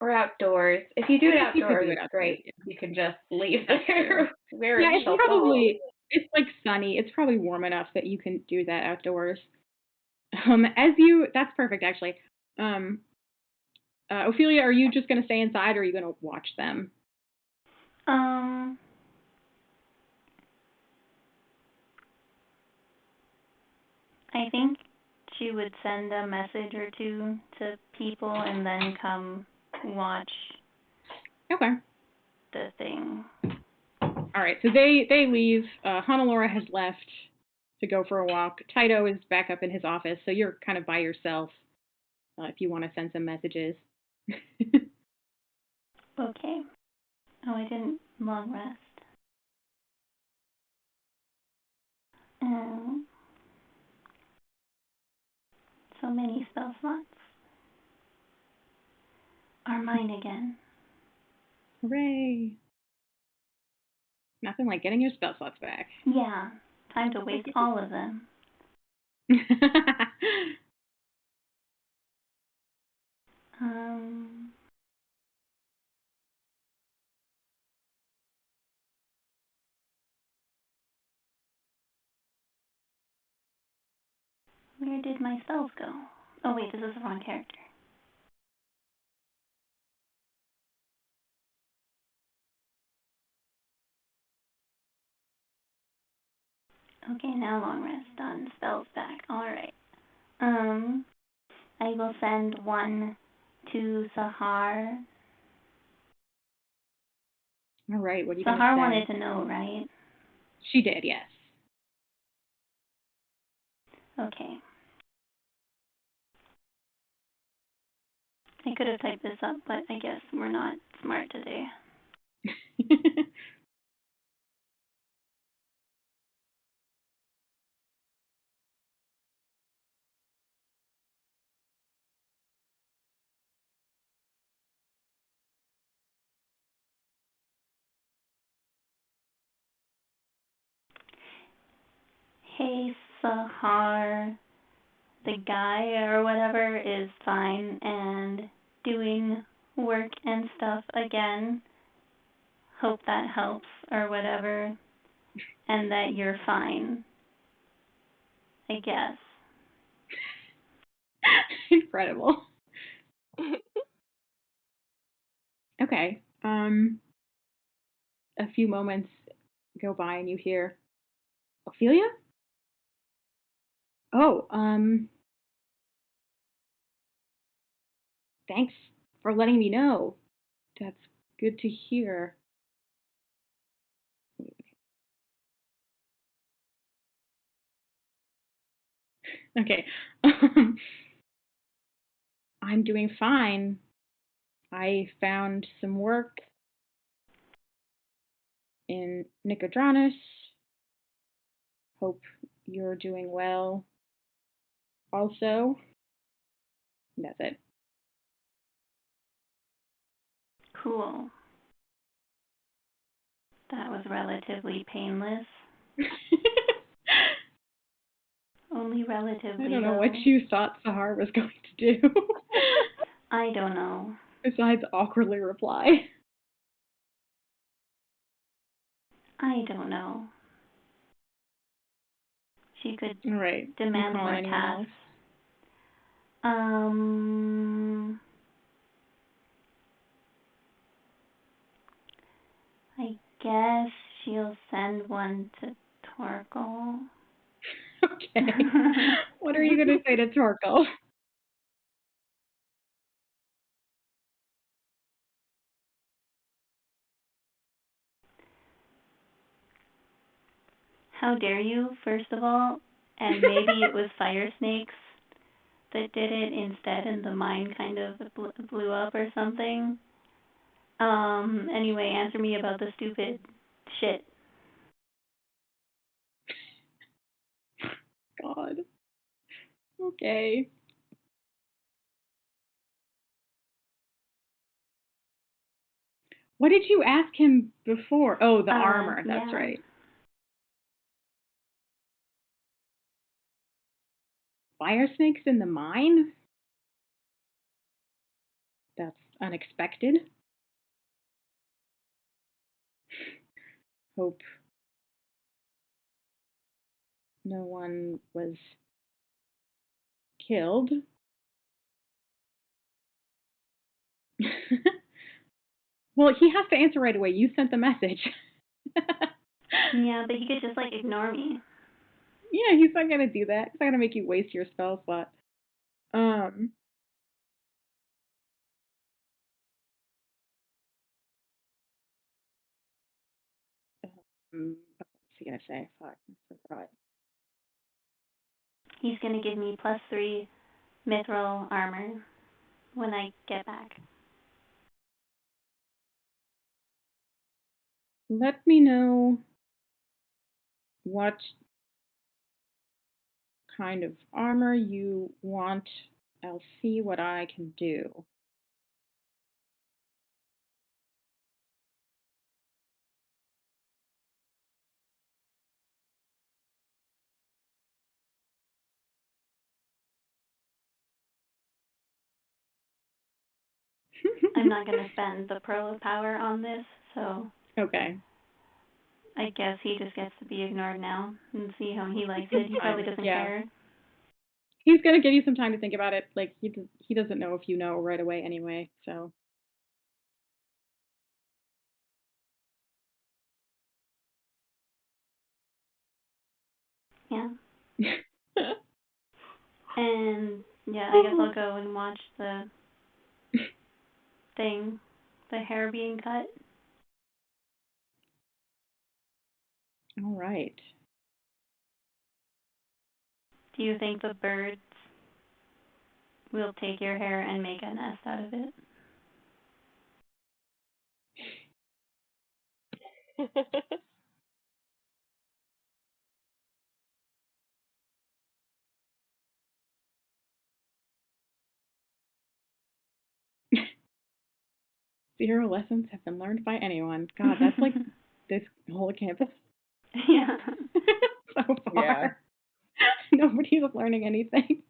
Or outdoors. If you do it You could outdoors, do it it's outdoors. great. Yeah. You can just leave That's true. there where Yeah, it shall fall. it's like sunny. It's probably warm enough that you can do that outdoors. That's perfect actually. Um, Ophelia, are you just gonna stay inside or are you gonna watch them? Um, I think she would send a message or two to people and then come watch Okay. the thing. All right. So they leave. Honolora has left to go for a walk. Taito is back up in his office, so you're kind of by yourself. If you want to send some messages. Okay. Oh, I didn't long rest. Um, so many spell slots are mine again. Hooray! Nothing like getting your spell slots back. Yeah, time to waste all of them. Um, where did my spells go? Oh wait, this is the wrong character. Okay, now long rest done. Spells back. Alright. I will send one to Sahar. All right. What are you gonna Sahar send? wanted to know, right? She did, yes. Okay. I could have typed this up, but I guess we're not smart today. Hey, Sahar, the guy or whatever is fine and doing work and stuff again. Hope that helps or whatever. And that you're fine. I guess. Incredible. Okay. A few moments go by and you hear Ophelia? Oh, thanks for letting me know. That's good to hear. Okay. I'm doing fine. I found some work in Nicodranus. Hope you're doing well. Also, that's it. Cool. That was relatively painless. Only relatively, I don't know though. what you thought Sahar was going to do. I don't know. Besides awkwardly reply. I don't know. She could All right. demand You calling more anyone tasks. else? I guess she'll send one to Torkel. Okay. What are you going to say to Torkel? How dare you, first of all? And maybe it was fire snakes that did it instead, and the mine kind of blew up or something. Anyway, answer me about the stupid shit. God. Okay. What did you ask him before? Oh, the armor. That's Yeah. right. Fire snakes in the mine? That's unexpected. Hope no one was killed. Well, he has to answer right away. You sent the message. Yeah, but he could just, like, ignore me. Yeah, he's not gonna do that. He's not gonna make you waste your spell slot. Um. What's he gonna say? Fuck, I forgot. He's gonna give me +3 mithril armor when I get back. Let me know what kind of armor you want. I'll see what I can do. I'm not gonna spend the Pearl of Power on this, so Okay. I guess he just gets to be ignored now and see how he likes it. He probably doesn't care. He's gonna give you some time to think about it. Like he doesn't know if you know right away anyway. So. Yeah. And yeah, I guess I'll go and watch the thing, the hair being cut. All right. Do you think the birds will take your hair and make a nest out of it? Zero lessons have been learned by anyone. God, that's like this whole campus Yeah. so far. Nobody's learning anything.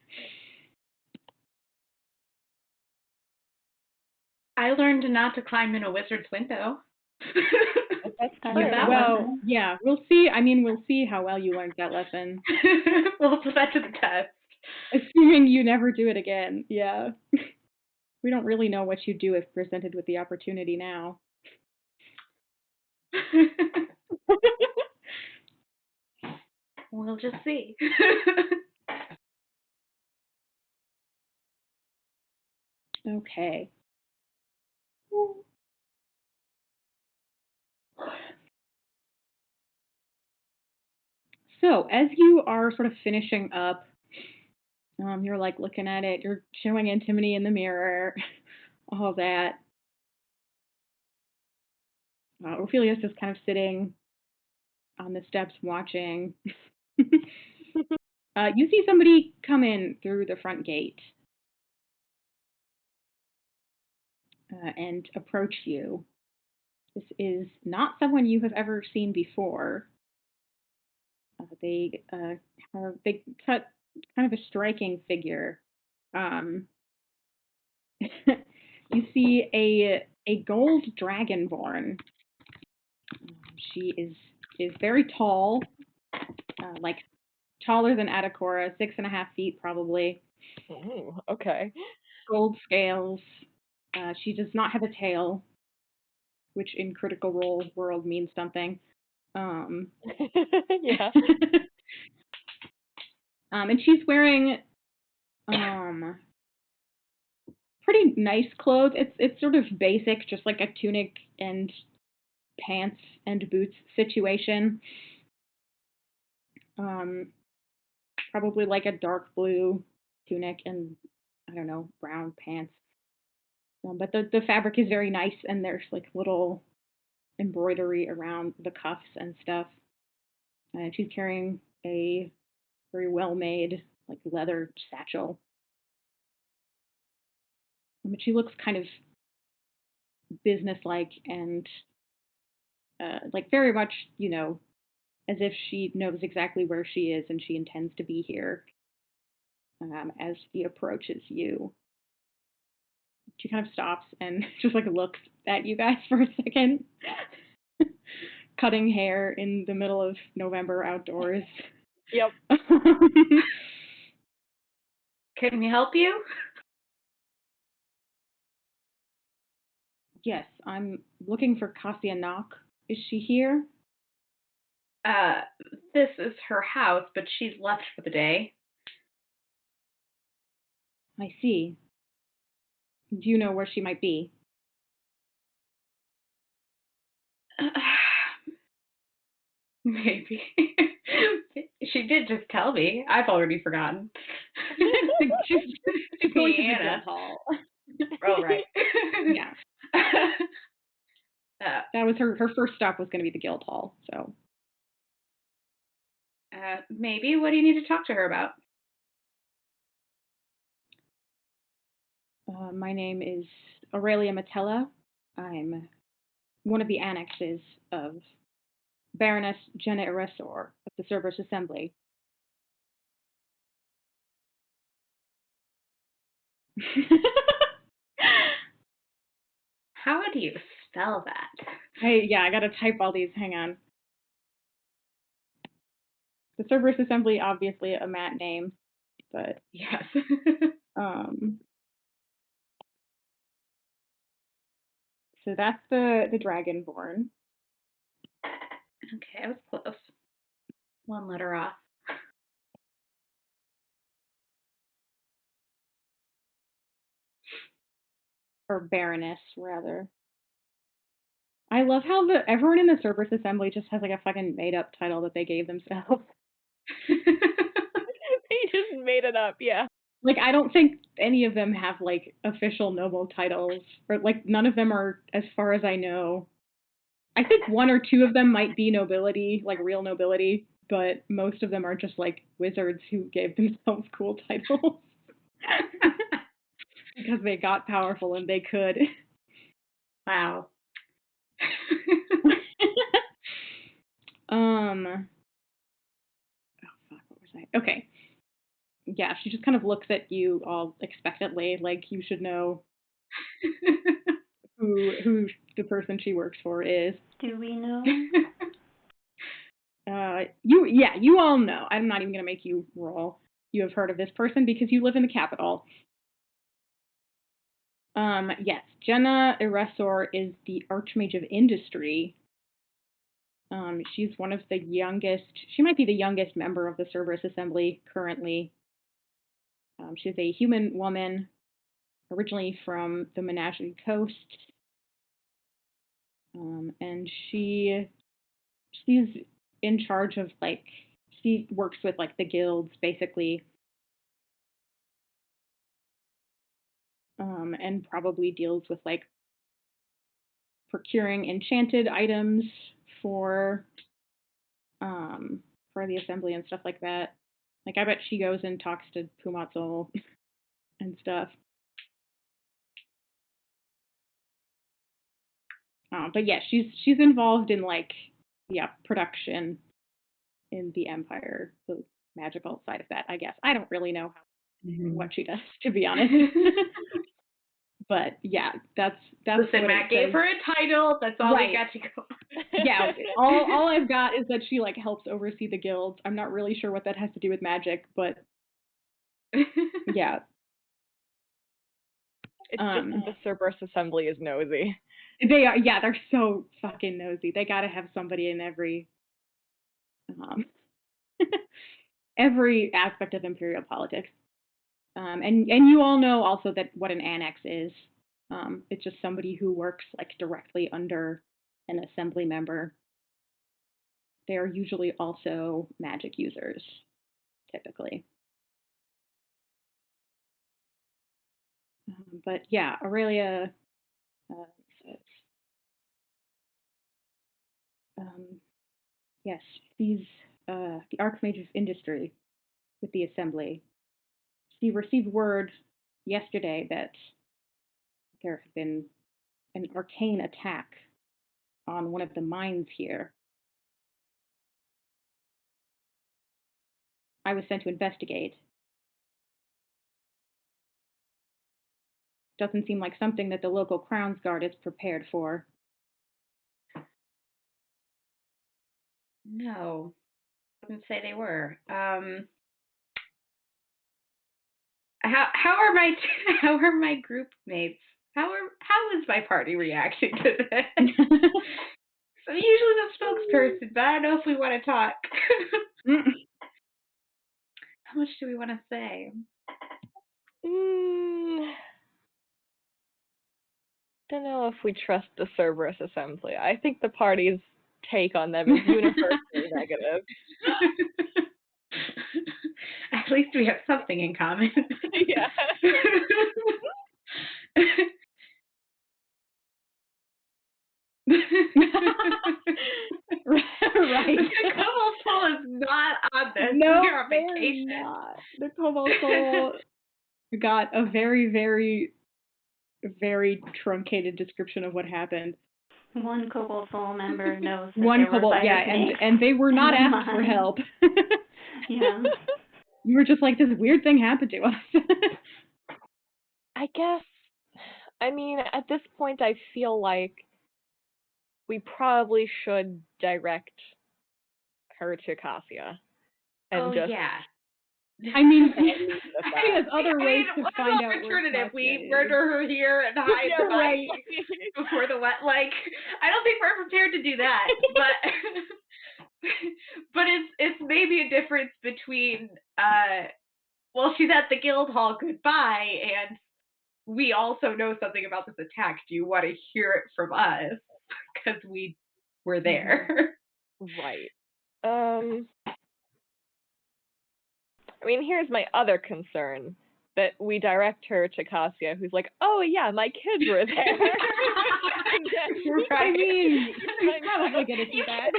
I learned not to climb in a wizard's window. That's That's true. a bad Well, lesson. yeah, we'll see. I mean, we'll see how well you learned that lesson. We'll put that to the test. Assuming you never do it again. Yeah. We don't really know what you'd do if presented with the opportunity now. We'll just see. Okay. So, as you are sort of finishing up, you're like looking at it, you're showing Antimony in the mirror, all that. Ophelia's just kind of sitting on the steps watching. You see somebody come in through the front gate and approach you. This is not someone you have ever seen before. They cut kind of a striking figure. Um, you see a gold dragonborn. She is very tall, like taller than Adakora, 6.5 feet probably. Ooh, okay. Gold scales. She does not have a tail, which in Critical Role world means something. Yeah. And she's wearing pretty nice clothes. It's sort of basic, just like a tunic and pants and boots situation. Probably like a dark blue tunic and I don't know, brown pants. But the fabric is very nice and there's like little embroidery around the cuffs and stuff. And she's carrying a very well made like leather satchel. But she looks kind of businesslike and like very much, as if she knows exactly where she is and she intends to be here as she approaches you. She kind of stops and just like looks at you guys for a second. Cutting hair in the middle of November outdoors. Yep. Can we help you? Yes, I'm looking for Cassia Knock. Is she here? This is her house, but she's left for the day. I see. Do you know where she might be? Maybe. She did just tell me. I've already forgotten. She's going to the Anna. guild hall. Oh, right. Yeah. That was her first stop was going to be the guild hall, so. Maybe. What do you need to talk to her about? My name is Aurelia Metella. I'm one of the annexes of Baroness Jenna Eresor of the Cerberus Assembly. How do you spell that? I gotta type all these. Hang on. The Cerberus Assembly, obviously a Matt name, but Yes. So that's the Dragonborn. Okay, I was close. One letter off. Or Baroness, rather. I love how everyone in the Cerberus Assembly just has like a fucking made up title that they gave themselves. They just made it up, yeah. Like I don't think any of them have like official noble titles, or like none of them are, as far as I know. I think one or two of them might be nobility, like real nobility, but most of them are just like wizards who gave themselves cool titles because they got powerful and they could. Wow. Oh fuck, what was I? Okay. Yeah, she just kind of looks at you all expectantly, like you should know who the person she works for is. Do we know? You all know. I'm not even gonna make you roll. You have heard of this person because you live in the capital. Yes, Jenna Eresor is the Archmage of Industry. She's one of the youngest. She might be the youngest member of the Cerberus Assembly currently. She's a human woman, originally from the Menagerie Coast, and she's in charge of like she works with like the guilds basically, and probably deals with like procuring enchanted items for the assembly and stuff like that. Like, I bet she goes and talks to Pumatsul and stuff. But yeah, she's involved in, like, production in the Empire, the magical side of that, I guess. I don't really know what she does, to be honest. But yeah, that's Listen, what Matt gave her a title. That's all we got to go. Yeah, all I've got is that she, like, helps oversee the guilds. I'm not really sure what that has to do with magic, but yeah. It's just that the Cerberus Assembly is nosy. They are, yeah, they're so fucking nosy. They gotta have somebody in every every aspect of imperial politics. And you all know also that what an annex is. It's just somebody who works, like, directly under an assembly member. They are usually also magic users, typically. But yeah, Aurelia says, yes, she's the Archmage of Industry with the Assembly. She received word yesterday that there had been an arcane attack on one of the mines here. I was sent to investigate. Doesn't seem like something that the local Crown's Guard is prepared for. No, I wouldn't say they were. How are my group mates? How is my party reacting to this? I'm usually the spokesperson, but I don't know if we want to talk. How much do we want to say? Don't know if we trust the Cerberus Assembly. I think the party's take on them is universally negative. At least we have something in common. Yeah. Right. The Cobalt Soul is not on this. No, we're on they're vacation. not. The Cobalt Soul got a very, very, very truncated description of what happened. One Cobalt Soul member knows that One there were Cobalt, fire yeah, snakes. and they were not asked for help. Yeah. You were just like, this weird thing happened to us. I guess, I mean, at this point, I feel like we probably should direct her to Cassia. And Yeah. I mean, she has other ways to find out alternative. where We murder her here and hide the body before the wet. Like, I don't think we're prepared to do that. But it's maybe a difference between well, she's at the guild hall, goodbye, and we also know something about this attack. Do you want to hear it from us? Because we were there. Right. I mean, here's my other concern, that we direct her to Cassia, who's like, oh yeah, my kids were there. I mean, you're probably gonna see that.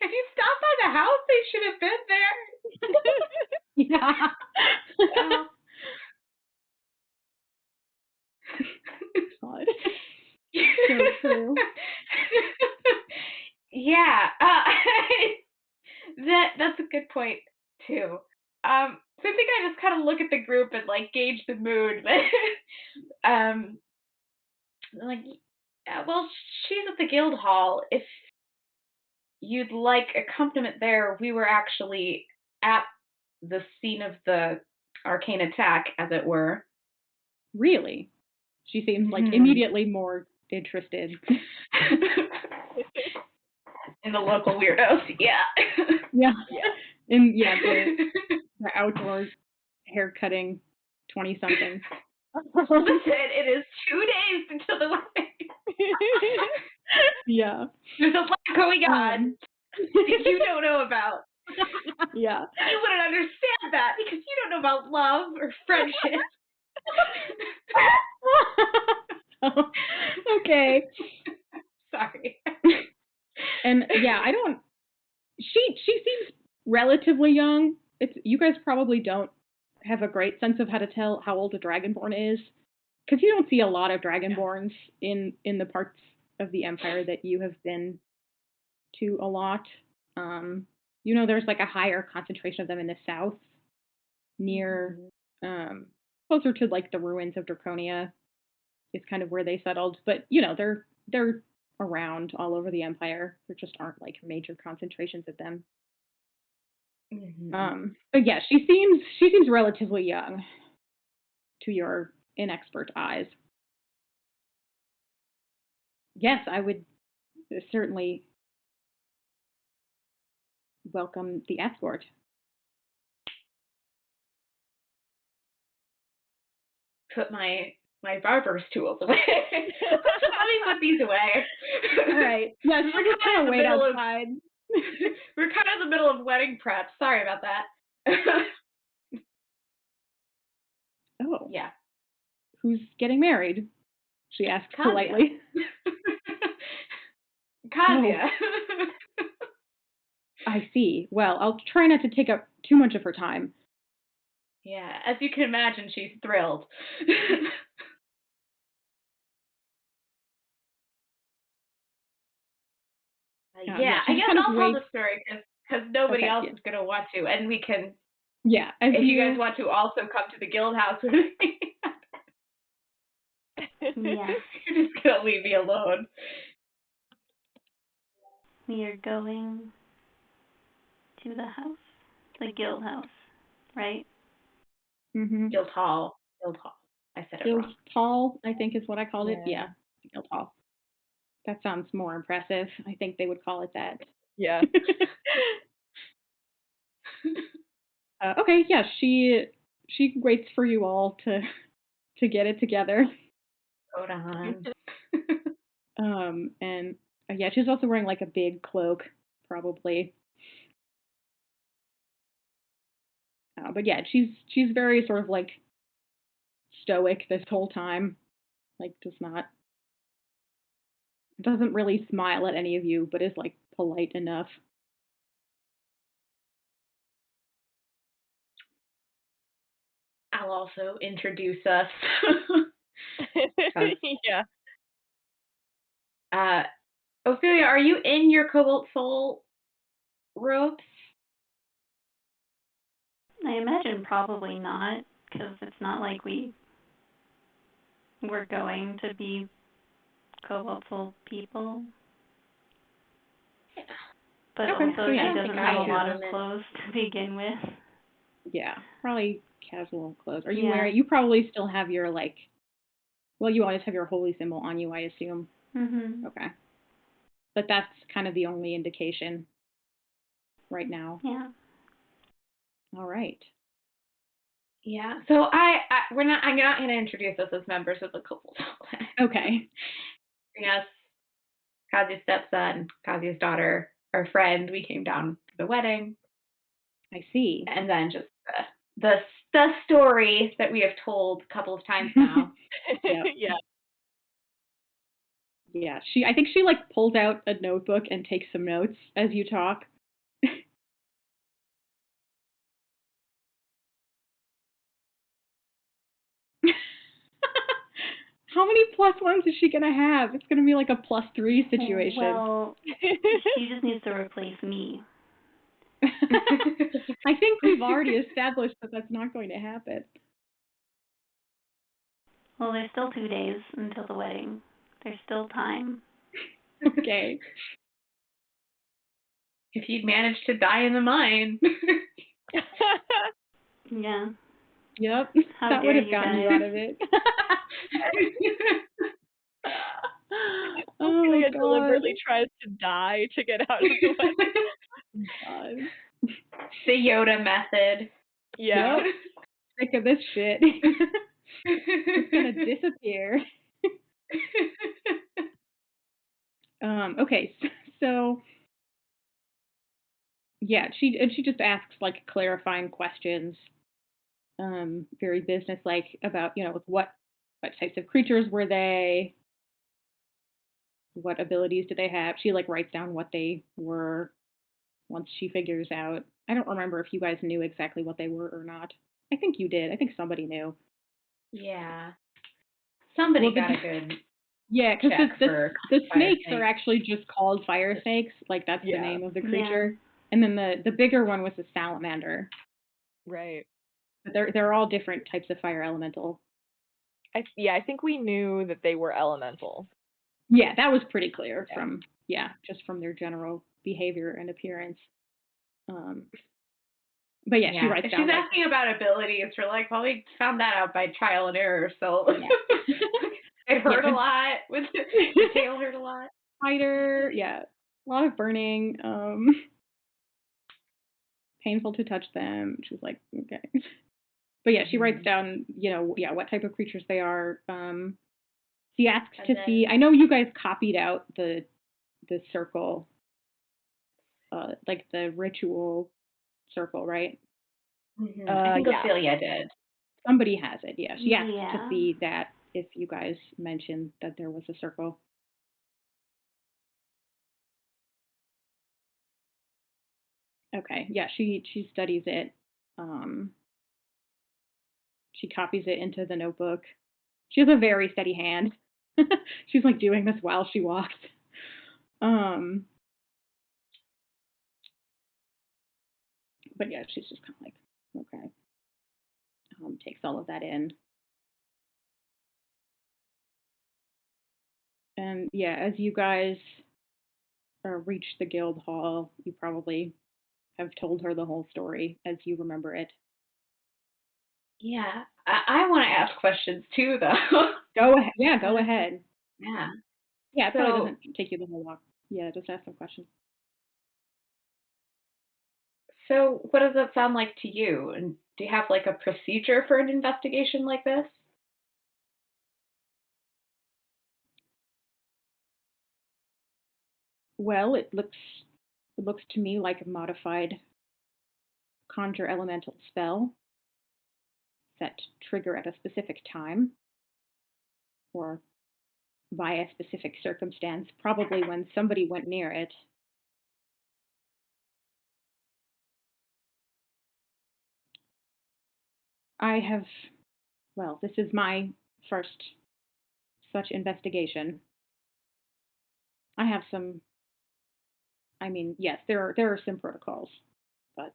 If you stop by the house, they should have been there. Yeah. God. So true. Yeah. That's a good point too. So I think I just kind of look at the group and, like, gauge the mood. Like, well, she's at the guild hall. If you'd like accompaniment there, we were actually at the scene of the arcane attack, as it were. Really? She seems like immediately more interested. In the local weirdos, yeah. Yeah. In the outdoor hair cutting 20-something. Listen, it is 2 days until the wedding. Yeah. There's a lot going on that you don't know about. Yeah. You wouldn't understand that because you don't know about love or friendship. Okay. Sorry. And yeah, I don't. She seems relatively young. You guys probably don't have a great sense of how to tell how old a dragonborn is, because you don't see a lot of dragonborns in the parts of the empire that you have been to a lot. There's like a higher concentration of them in the south, near closer to like the ruins of Draconia is kind of where they settled. But they're around all over the empire. There just aren't like major concentrations of them. But yeah, she seems relatively young to your inexpert eyes. Yes, I would certainly welcome the escort. Put my barber's tools away. Let me put these away. All right. Yeah, we're just kind of wait outside. We're kind of in the middle of wedding prep. Sorry about that. Oh. Yeah. Who's getting married? She asked politely. Kazia. Oh. I see. Well, I'll try not to take up too much of her time. Yeah, as you can imagine, she's thrilled. Yeah, I guess I'll tell the story because nobody else is going to want to, and we can. Yeah, if you guys want to also come to the guild house with me. Yeah. You're just going to leave me alone. We are going to the house, the guild house, right? Mm-hmm. Guild hall. I said it Guild wrong. hall, I think is what I called it. Yeah, guild hall. That sounds more impressive. I think they would call it that. Yeah. Okay, yeah, she waits for you all to get it together. Hold on. And yeah, she's also wearing like a big cloak, probably. But yeah, she's very sort of like stoic this whole time. Like doesn't really smile at any of you, but is like polite enough. I'll also introduce us. Yeah. Ophelia, are you in your Cobalt Soul robes? I imagine probably not, because it's not like we're going to be Cobalt Soul people. But Okay, also, yeah, she doesn't have a lot of clothes to begin with. Yeah, probably casual clothes. Are you wearing? You probably still have your you always have your holy symbol on you, I assume. Mhm. Okay, but that's kind of the only indication right now. Yeah. All right. Yeah. So I'm not going to introduce us as members of the Cobalt Soul Clan. Okay. Yes. Kazi's stepson, Kazi's daughter, our friend. We came down for the wedding. I see. And then just the story that we have told a couple of times now. Yep. Yeah. Yeah. I think she like pulls out a notebook and takes some notes as you talk. How many +1s is she gonna have? It's gonna be like a +3 situation. Well, she just needs to replace me. I think we've already established that that's not going to happen. Well, there's still 2 days until the wedding. There's still time. Okay. If you'd managed to die in the mine. Yeah. Yep. How that would have gotten you out of it. Ophelia deliberately tries to die to get out of the way. God. The Yoda method. Yeah. Yep. Sick of this shit. It's gonna disappear. Okay, so yeah, she just asks like clarifying questions, very businesslike about what types of creatures were they? What abilities did they have? She like writes down what they were once she figures out. I don't remember if you guys knew exactly what they were or not. I think you did. I think somebody knew. Yeah. Somebody Well, got a good yeah, because check for the fire snakes are snakes. actually just called fire snakes. Like that's the Yeah. name of the Yeah. creature. And then the bigger one was the salamander. Right. But they're all different types of fire elemental. I think we knew that they were elemental. Yeah, that was pretty clear Yeah. from just from their general behavior and appearance. But yeah, she writes If down she's like, asking about abilities, we're like, well, we found that out by trial and error, so yeah. it hurt Yeah. a lot. The tail hurt a lot. Spider, yeah. A lot of burning, painful to touch them. She's like, okay. But yeah, she writes down, what type of creatures they are. She asks And to then- see. I know you guys copied out the circle, like the ritual circle, right? I think Yeah. Ophelia did. Somebody has it. Yeah, she asked to Yeah. see that if you guys mentioned that there was a circle. Okay, yeah, she studies it. She copies it into the notebook. She has a very steady hand. She's like doing this while she walks. But yeah, she's just kind of like, okay. Takes all of that in. And yeah, as you guys reach the guild hall, you probably have told her the whole story as you remember it. Yeah. I want to ask questions too, though. Go ahead. Yeah, go ahead. Yeah. Yeah, it probably So- doesn't take you the whole walk. Yeah, just ask some questions. So, what does that sound like to you? And do you have like a procedure for an investigation like this? Well, it looks to me like a modified conjure elemental spell set trigger at a specific time or by a specific circumstance, probably when somebody went near it. This is my first such investigation. I have some, yes, there are some protocols, but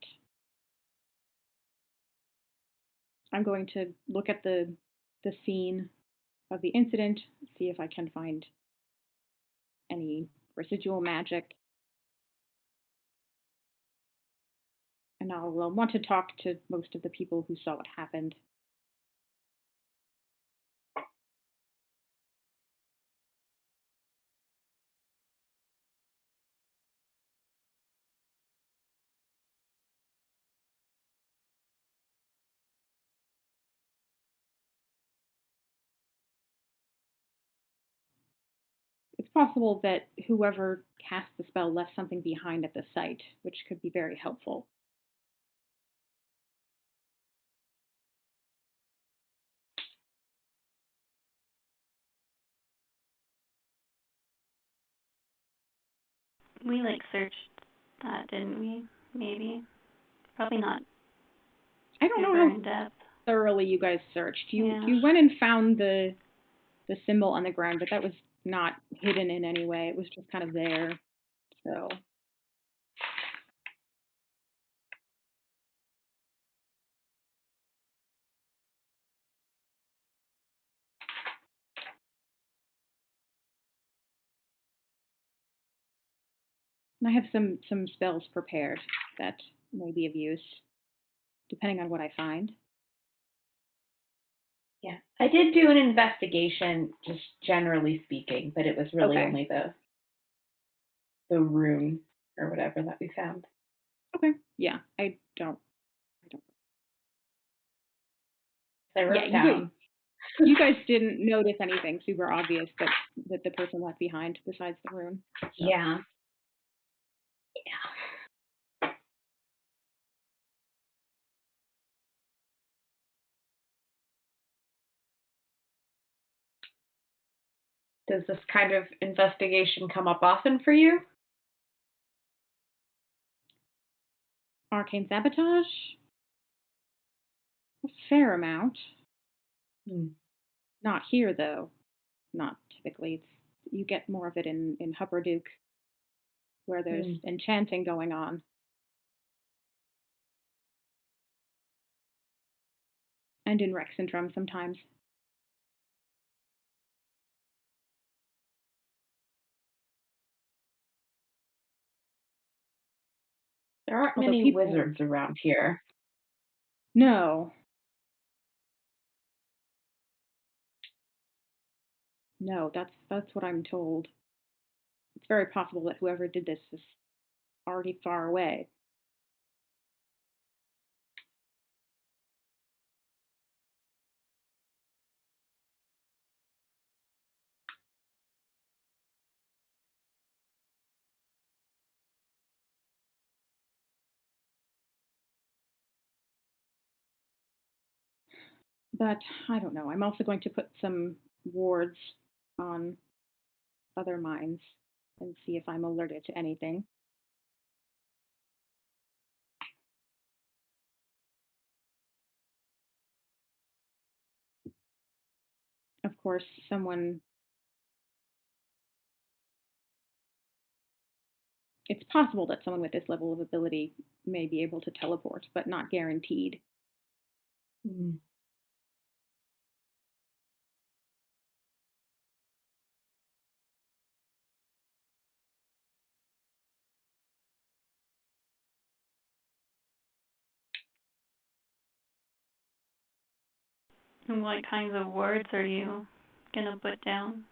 I'm going to look at the scene of the incident, see if I can find any residual magic. And I'll want to talk to most of the people who saw what happened. It's possible that whoever cast the spell left something behind at the site, which could be very helpful. We like searched that, didn't we? Maybe. Probably not I don't know super how in depth. thoroughly you guys searched. Yeah. You went and found the symbol on the ground, but that was not hidden in any way. It was just kind of there. So and I have some spells prepared that may be of use, depending on what I find. Yeah. I did do an investigation, just generally speaking, but it was really Okay. only the room or whatever that we found. Okay. Yeah, I don't. I wrote Yeah, down. you guys didn't notice anything super obvious that the person left behind besides the rune. So. Yeah. Does this kind of investigation come up often for you? Arcane sabotage? A fair amount. Hmm. Not here, though. Not typically. You get more of it in Hupperduke, where there's Hmm. enchanting going on. And in Rex Syndrome sometimes. There aren't Although many people. wizards around here. No. No, that's what I'm told. It's very possible that whoever did this is already far away. But I don't know. I'm also going to put some wards on other mines and see if I'm alerted to anything. Of course, it's possible that someone with this level of ability may be able to teleport, but not guaranteed. Hmm. And what kinds of words are you gonna put down?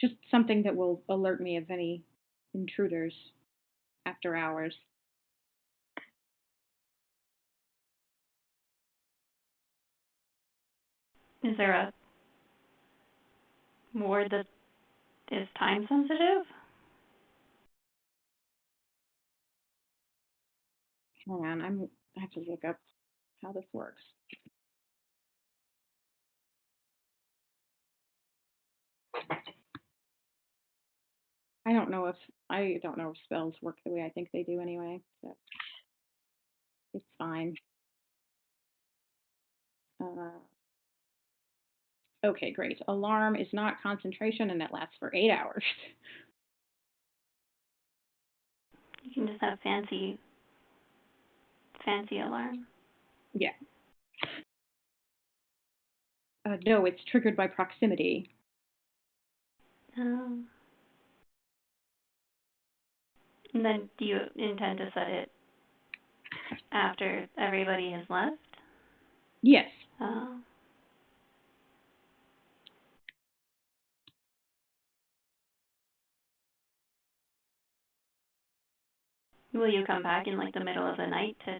Just something that will alert me of any intruders after hours. Is there a word that is time sensitive? Hang on, I have to look up how this works. I don't know if spells work the way I think they do anyway, so it's fine. Okay, great. Alarm is not concentration and it lasts for 8 hours. You can just have fancy alarm. Yeah. No, it's triggered by proximity. Um, and then do you intend to set it after everybody has left? Yes. Uh, will you come back in like the middle of the night to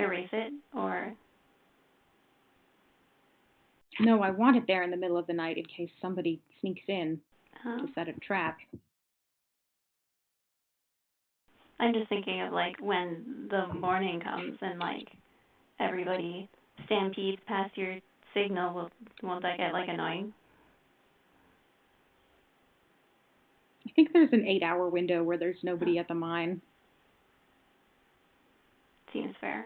erase it, or? No, I want it there in the middle of the night in case somebody sneaks in to set a trap. I'm just thinking of like when the morning comes and like everybody stampedes past your signal, won't that get like annoying? I think there's an 8-hour window where there's nobody at the mine. Seems fair.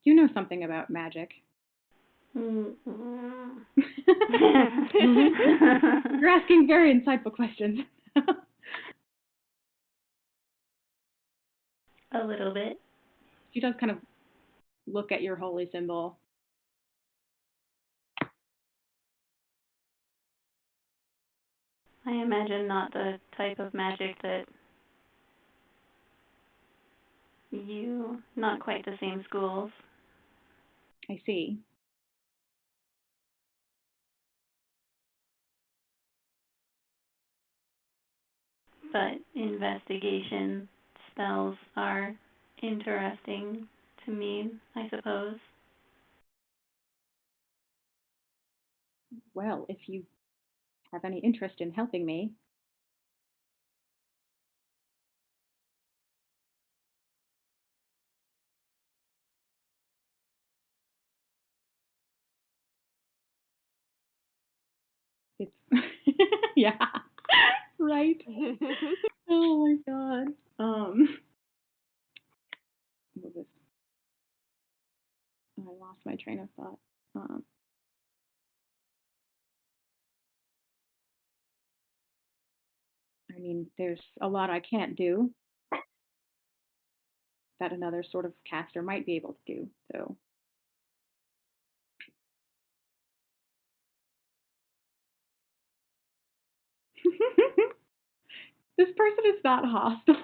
You know something about magic. Mm-hmm. You're asking very insightful questions. A little bit. She does kind of look at your holy symbol. I imagine not the type of magic that not quite the same schools. I see. But investigation spells are interesting to me, I suppose. well, if you have any interest in helping me, it's yeah, right. Oh my god. What was I lost my train of thought. I mean, there's a lot I can't do that another sort of caster might be able to do. So this person is not hostile.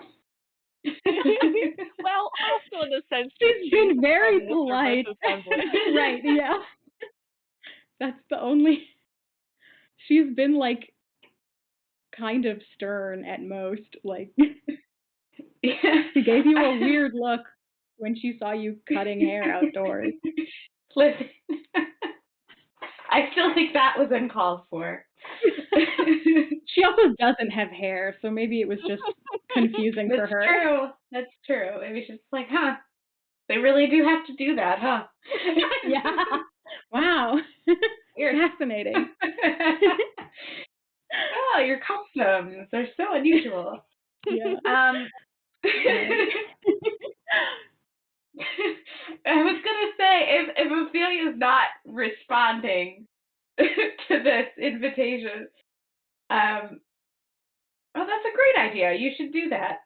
Well, hostile in the sense that She's been very Mr. polite. versus Emily. Right, yeah. That's the only. She's been like kind of stern at most. Like she gave you a weird look when she saw you cutting hair outdoors. Listen, I still think that was uncalled for. She also doesn't have hair, so maybe it was just confusing for her. That's true. That's true. It was just like, huh? They really do have to do that, huh? Yeah. Wow. Weird. Fascinating. Oh, your customs. They're so unusual. Yeah. I was gonna say, if Ophelia's not responding to this invitation, oh, that's a great idea. You should do that.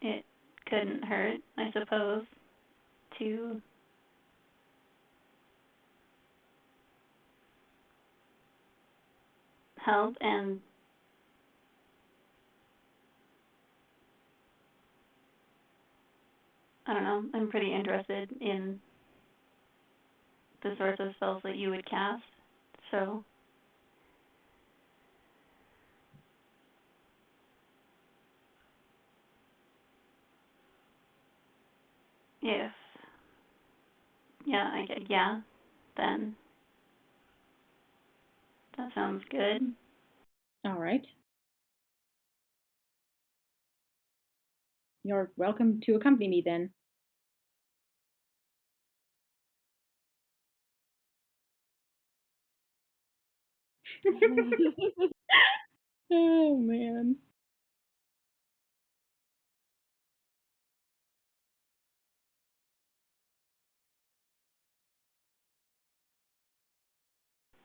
It couldn't hurt, I suppose, to help, and I don't know, I'm pretty interested in the sorts of spells that you would cast, so if, yeah, then that sounds good. All right. You're welcome to accompany me then. Oh man.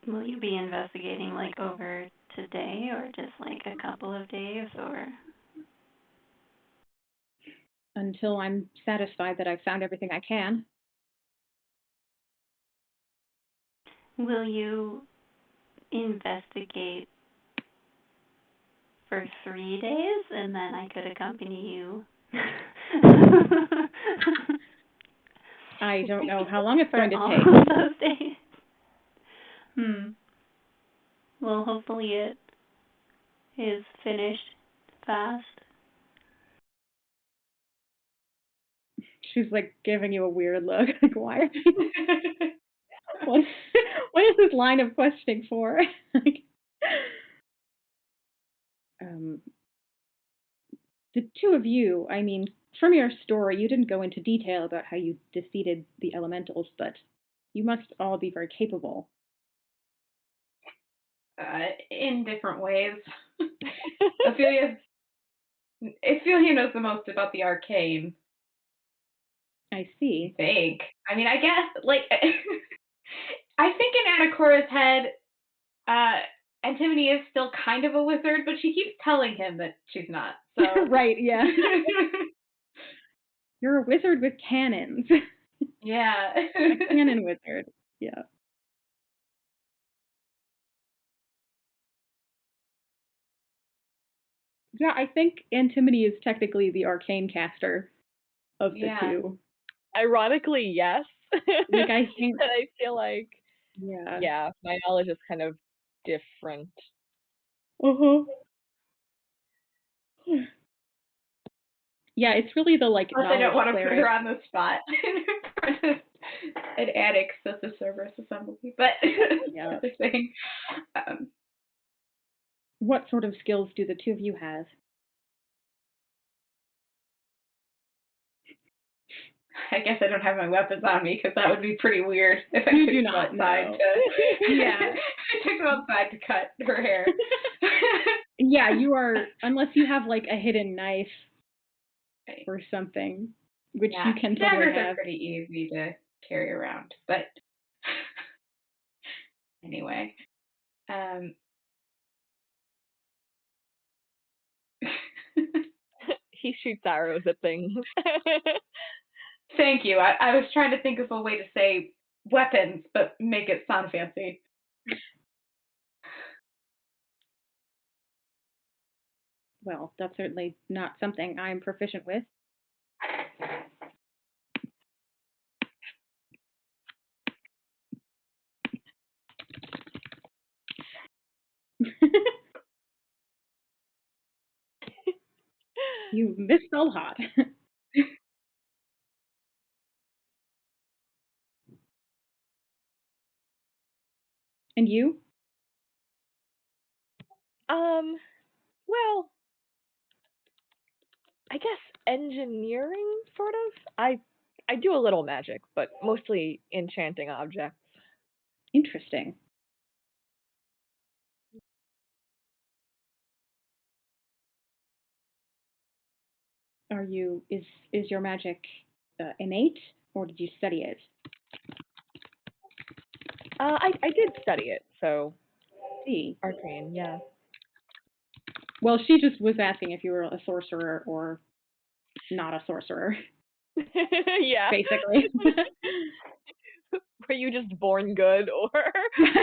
Will you be investigating like over today or just like a couple of days, or? Until I'm satisfied that I've found everything I can. Will you investigate for 3 days and then I could accompany you? I don't know how long it's for going to all take. of those days. Well, hopefully it is finished fast. She's like giving you a weird look. Like, why are you... what is this line of questioning for? Like, the two of you, I mean, from your story, you didn't go into detail about how you defeated the elementals, but you must all be very capable. In different ways. Ophelia knows the most about the arcane. I see. I think. I mean, I guess, like, I think in Anacora's head, Antimony is still kind of a wizard, but she keeps telling him that she's not. So. Right, yeah. You're a wizard with cannons. Yeah. A cannon wizard. Yeah. Yeah, I think Antimony is technically the arcane caster of the two. Ironically, yes. Like, I think. But I feel like, yeah, my knowledge is kind of different. Yeah, it's really the like Plus, I knowledge don't want to put cleric. her on the spot. an attic that's a Cerberus assembly, but Yeah. other thing. Um, What sort of skills do the two of you have? I guess I don't have my weapons on me because that would be pretty weird if I You took do them not, outside no. to. Yeah. I took them outside to cut her hair. Yeah, you are, unless you have like a hidden knife Right. or something, which Yeah, you can totally daggers are have. pretty easy to carry around, but anyway. Um, He shoots arrows at things. Thank you. I was trying to think of a way to say weapons, but make it sound fancy. Well, that's certainly not something I'm proficient with. You misspelled hot. And you? Well, I guess engineering, sort of. I do a little magic, but mostly enchanting objects. Interesting. Are you, is your magic innate, or did you study it? I did study it, so See. arcane, yeah. Well, she just was asking if you were a sorcerer or not a sorcerer, Yeah. basically. Were you just born good, or?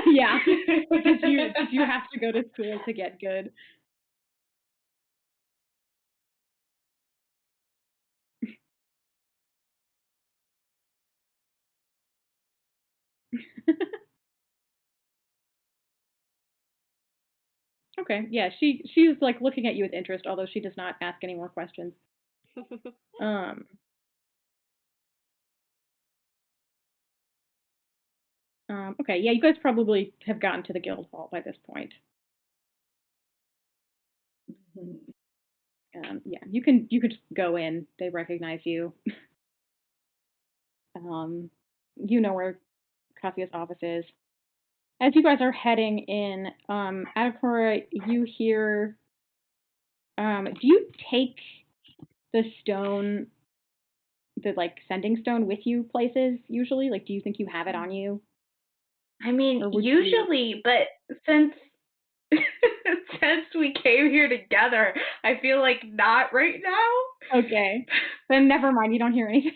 Yeah. Did you have to go to school to get good? Okay, yeah, she's like looking at you with interest, although she does not ask any more questions. Um, okay, yeah, you guys probably have gotten to the guild hall by this point. Yeah, you could just go in. They recognize you. You know where Kafia's office is. As you guys are heading in, Adakora, you hear. Do you take the stone, the like sending stone, with you places usually? Like, do you think you have it on you, I mean, or would you? usually, but since since we came here together, I feel like not right now. Okay, then never mind. You don't hear anything.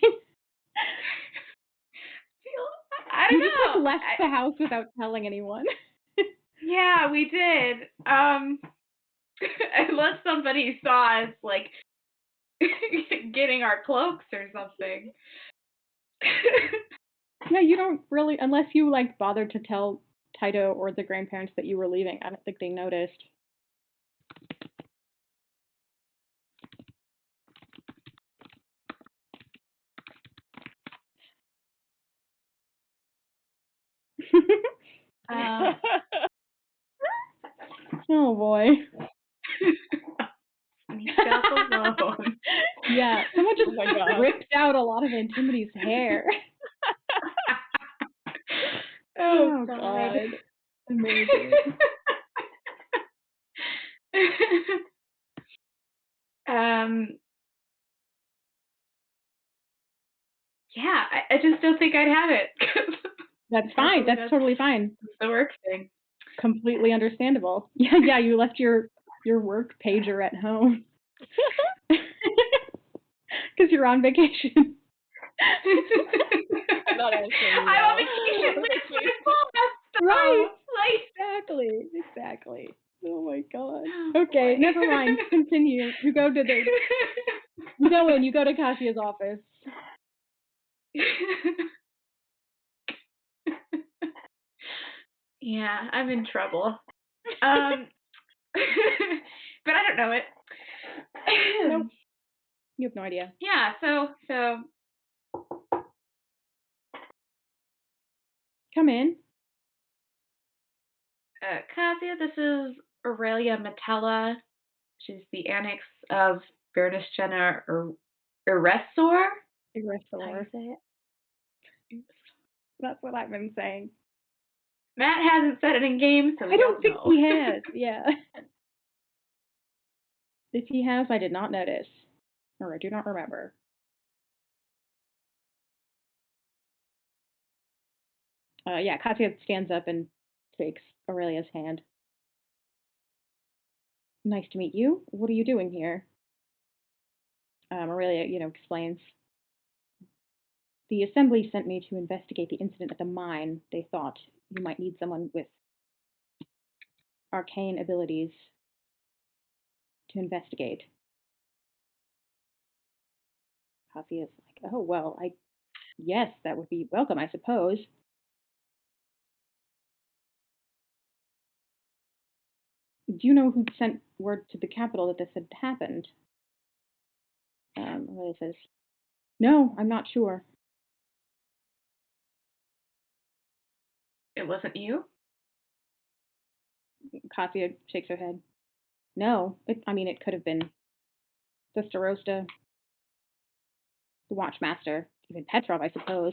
I You don't just know. like left the house without telling anyone. Yeah, we did. Unless somebody saw us like getting our cloaks or something. Yeah, you don't really, unless you like bothered to tell Taito or the grandparents that you were leaving. I don't think they noticed. Oh boy. Sneak up alone. Yeah, someone just Oh my God. ripped out a lot of Intimity's hair. Oh God. Amazing. um. Yeah, I just don't think I'd have it. That's fine. That's totally fine. the work thing. Completely understandable. Yeah, yeah, you left your work pager at home. Because you're on vacation. I'm not answering you I'm now. on vacation with my boss. Right. Like, Exactly. Oh my God. Oh, Okay, boy. never mind. Continue. You go in, you go to Kassia's office. Yeah, I'm in trouble. But I don't know it. Nope. You have no idea. Yeah, so Come in. Cassia, this is Aurelia Metella. She's the annex of Baroness Jenna Eresor. How do you Aggressor. say it? That's what I've been saying. Matt hasn't said it in game, so we I don't think know. he has. Yeah. If he has, I did not notice, or I do not remember. Yeah, Katya stands up and shakes Aurelia's hand. Nice to meet you. What are you doing here? Aurelia, explains. The assembly sent me to investigate the incident at the mine. They thought you might need someone with arcane abilities to investigate. Katya is like, oh, well, yes, that would be welcome, I suppose. Do you know who sent word to the capital that this had happened? Aurelia says, no, I'm not sure. It wasn't you? Katya shakes her head. No, it could have been the Starosta, the Watchmaster, even Petrov, I suppose.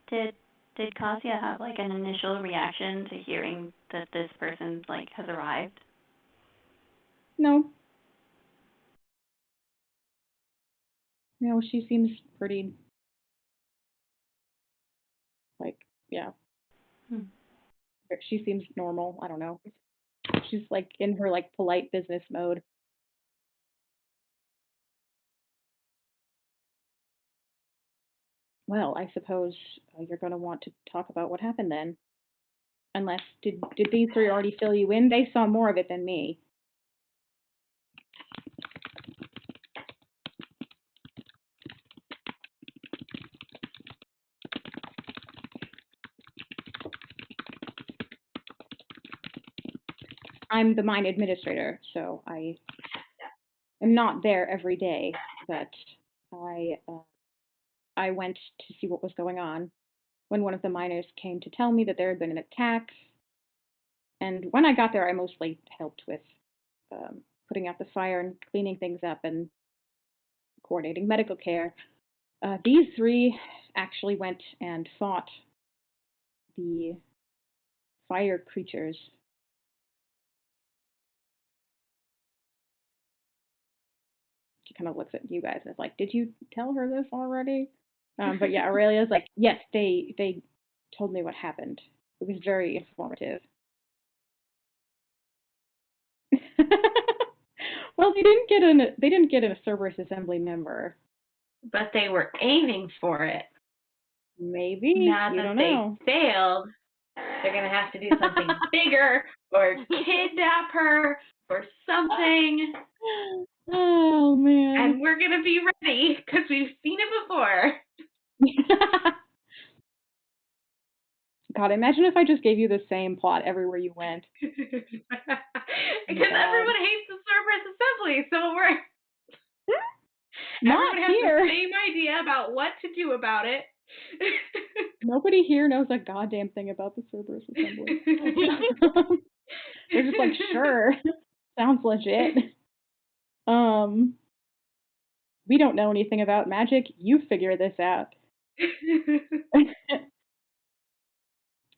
Did Kasia have like an initial reaction to hearing that this person like has arrived? No. No, she seems pretty, like, yeah. Hmm. She seems normal. I don't know. She's like in her like polite business mode. Well, I suppose you're going to want to talk about what happened then. Unless, did these three already fill you in? They saw more of it than me. I'm the mine administrator, so I am not there every day, but I went to see what was going on when one of the miners came to tell me that there had been an attack. And when I got there, I mostly helped with putting out the fire and cleaning things up and coordinating medical care. These three actually went and fought the fire creatures. She kind of looks at you guys and is like, "Did you tell her this already?" But yeah, Aurelia's like, "Yes, they told me what happened. It was very informative." Well, they didn't get a Cerberus Assembly member. But they were aiming for it. Maybe. Now You that don't they know. failed, they're going to have to do something bigger or kidnap her or something. Oh man. And we're going to be ready because we've seen it before. God, imagine if I just gave you the same plot everywhere you went. Because God. everyone hates the Cerberus Assembly, so Not everyone has here. the same idea about what to do about it. Nobody here knows a goddamn thing about the Cerberus Assembly. They're just like, sure, sounds legit. We don't know anything about magic. You figure this out.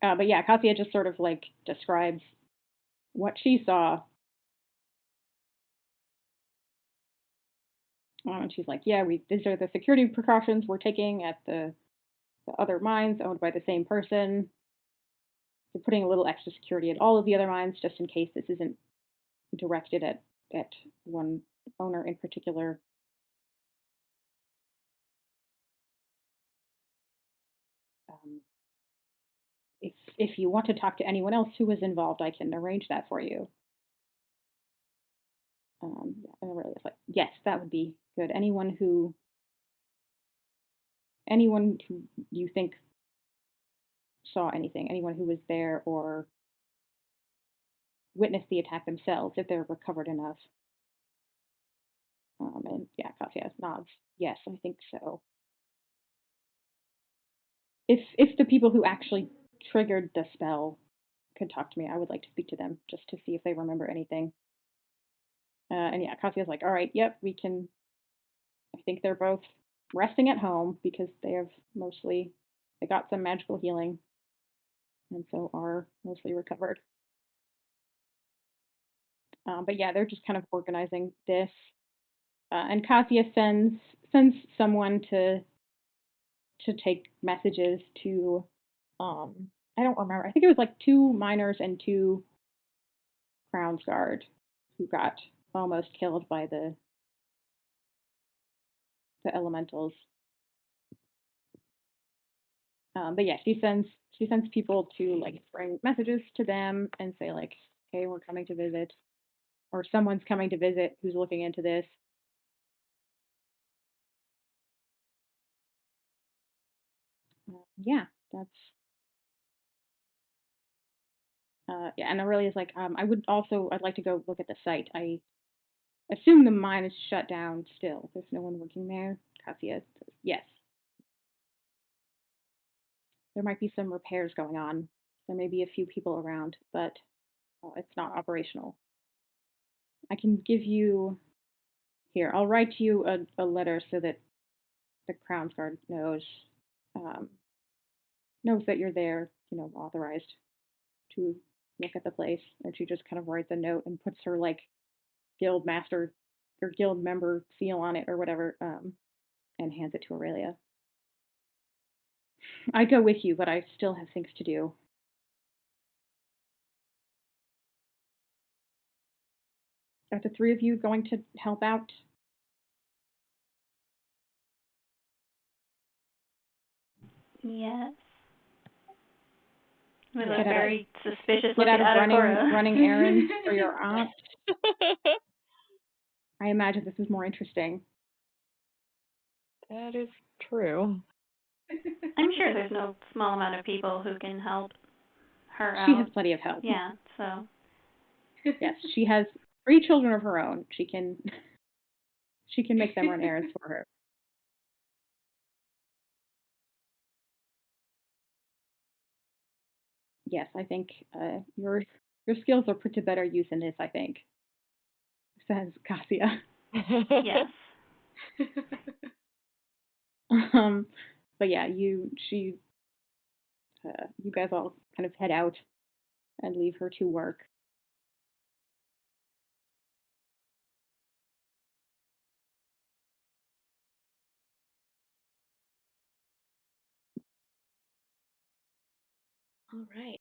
But yeah, Cassia just sort of like describes what she saw. And she's like, yeah, these are the security precautions we're taking at the other mines owned by the same person. We're putting a little extra security at all of the other mines just in case this isn't directed at one owner in particular. Um, if you want to talk to anyone else who was involved, I can arrange that for you. Yeah, and Aurelia's like, yes, that would be good. Anyone who you think saw anything, anyone who was there or witnessed the attack themselves, if they're recovered enough. And yeah, Katya nods. Yes, I think so. If the people who actually triggered the spell could talk to me, I would like to speak to them just to see if they remember anything. And yeah, Katya's like, all right, yep, we can. I think they're both resting at home because they got some magical healing and so are mostly recovered. But yeah, they're just kind of organizing this. And Katya sends someone to take messages to I don't remember. I think it was like 2 miners and 2 Crown's Guard who got almost killed by the elementals. But yeah, she sends people to like bring messages to them and say like, hey, we're coming to visit, or someone's coming to visit who's looking into this. Yeah, that's yeah. And Aurelia's like, I'd like to go look at the site. I assume the mine is shut down still. There's no one working there. Cassia says, yes. There might be some repairs going on. There may be a few people around, but it's not operational. I can give you here. I'll write you a letter so that the Crown's Guard um, knows that you're there. Authorized to look at the place. And she just kind of writes a note and puts her like guild master or guild member seal on it or whatever, and hands it to Aurelia. I go with you, but I still have things to do. Are the 3 of you going to help out? Yes. With Get a out of very suspicious get look out at of Adakora. running errands for your aunt. I imagine this is more interesting. That is true. I'm sure there's no small amount of people who can help her She out. has plenty of help. Yeah, so. Yes, she has 3 children of her own. She can make them run errands for her. Yes, I think your skills are put to better use in this, I think, says Cassia. Yes. um, but yeah, you guys all kind of head out and leave her to work. All right.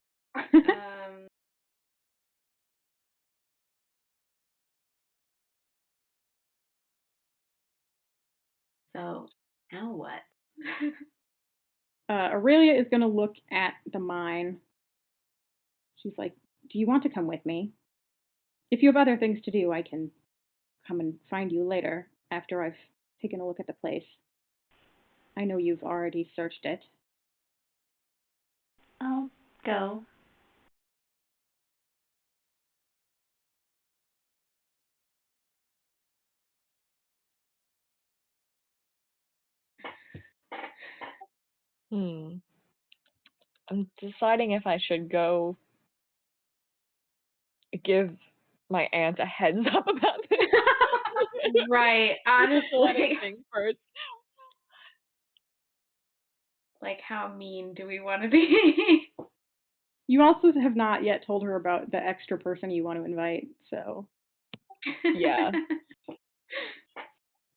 So now what? Aurelia is going to look at the mine. She's like, do you want to come with me? If you have other things to do, I can come and find you later after I've taken a look at the place. I know you've already searched it. I'll go. Hmm. I'm deciding if I should go give my aunt a heads up about this. Right, Let her honestly. think first. Like, how mean do we want to be? You also have not yet told her about the extra person you want to invite, so. Yeah.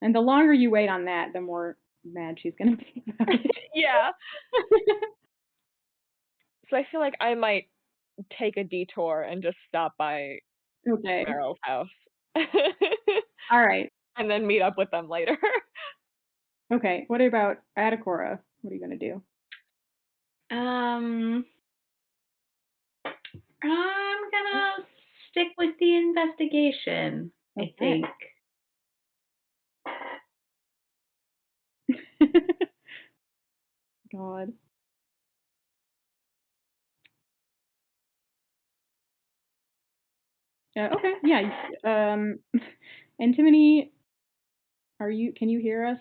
And the longer you wait on that, the more mad she's going to be about it. Yeah. So I feel like I might take a detour and just stop by Okay. Meryl's house. All right. And then meet up with them later. Okay. What about Adakora? What are you going to do? I'm gonna stick with the investigation, I Okay. think. God. Okay. Yeah. Antimony Can you hear us?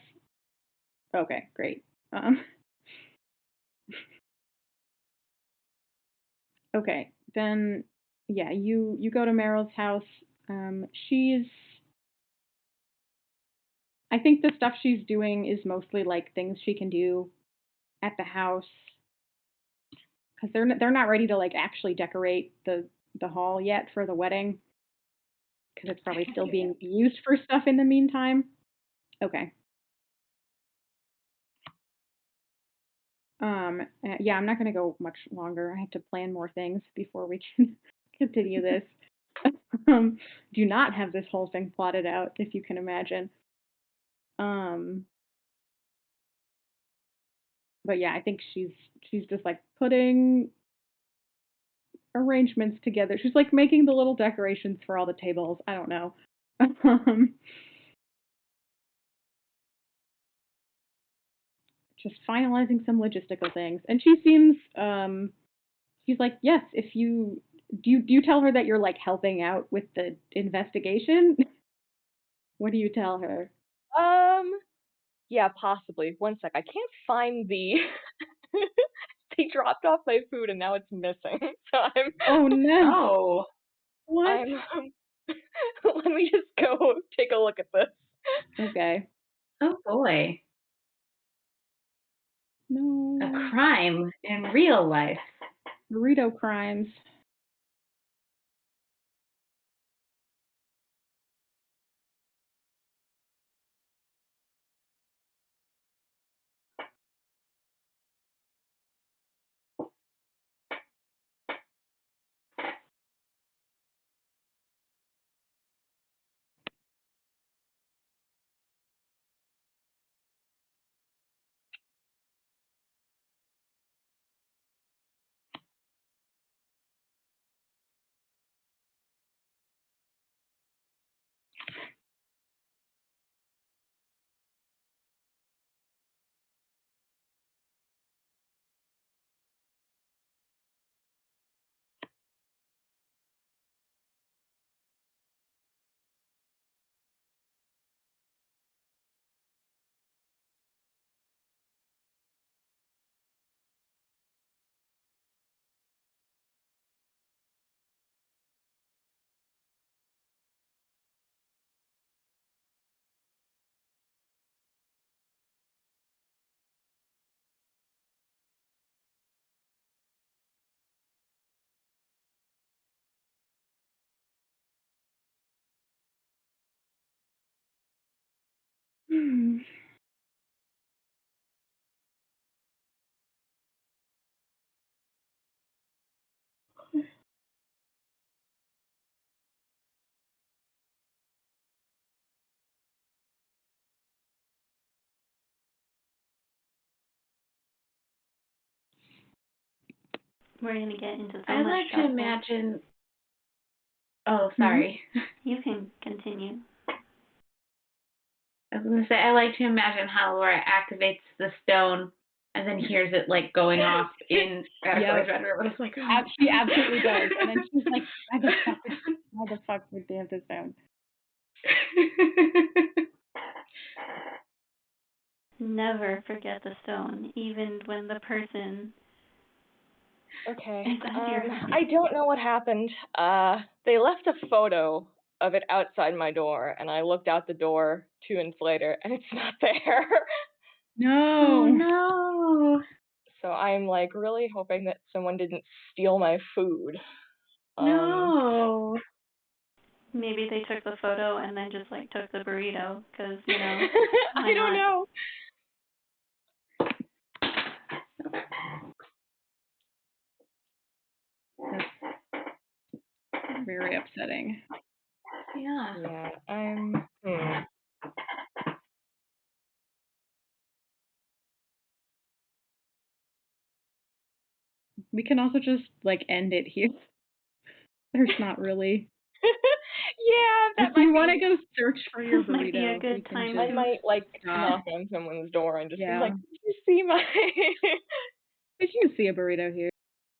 Okay, great. Um, okay, then, yeah, you go to Meryl's house. She's, I think the stuff she's doing is mostly like things she can do at the house because they're not ready to like actually decorate the hall yet for the wedding because it's probably still being used for stuff in the meantime. Okay. Yeah, I'm not gonna go much longer. I have to plan more things before we can continue this. Do not have this whole thing plotted out, if you can imagine. Um, but yeah, I think she's just like putting arrangements together. She's like making the little decorations for all the tables. I don't know. Just finalizing some logistical things. And she seems she's like, "Yes, if you do you tell her that you're like helping out with the investigation?" What do you tell her? Yeah, possibly. One sec. I can't find the. They dropped off my food and now it's missing. So Oh no. Oh. What? I'm. Let me just go take a look at this. Okay. Oh boy. A No. crime in real life. Burrito crimes. Hmm. We're gonna get into so I'd much like to trouble. imagine. Oh, sorry. You can continue. I was gonna say I like to imagine how Laura activates the stone and then hears it like going off in Radical's bedroom. It's like She absolutely does. And then she's like, why the fuck would they have this down? Never forget the stone, even when the person Okay. is at your I don't know what happened. They left a photo of it outside my door, and I looked out the door 2 minutes later, and it's not there. No. Oh no. So I'm like really hoping that someone didn't steal my food. No. Maybe they took the photo and then just like took the burrito, because you know. I don't know. That's very upsetting. Yeah. Yeah, We can also just like end it here. There's not really. Yeah, If you want to go search for your That might be a burrito, good we can time just. I might like stop. knock on someone's door and just be Yeah. like, "Did you see my?" But you can see a burrito here.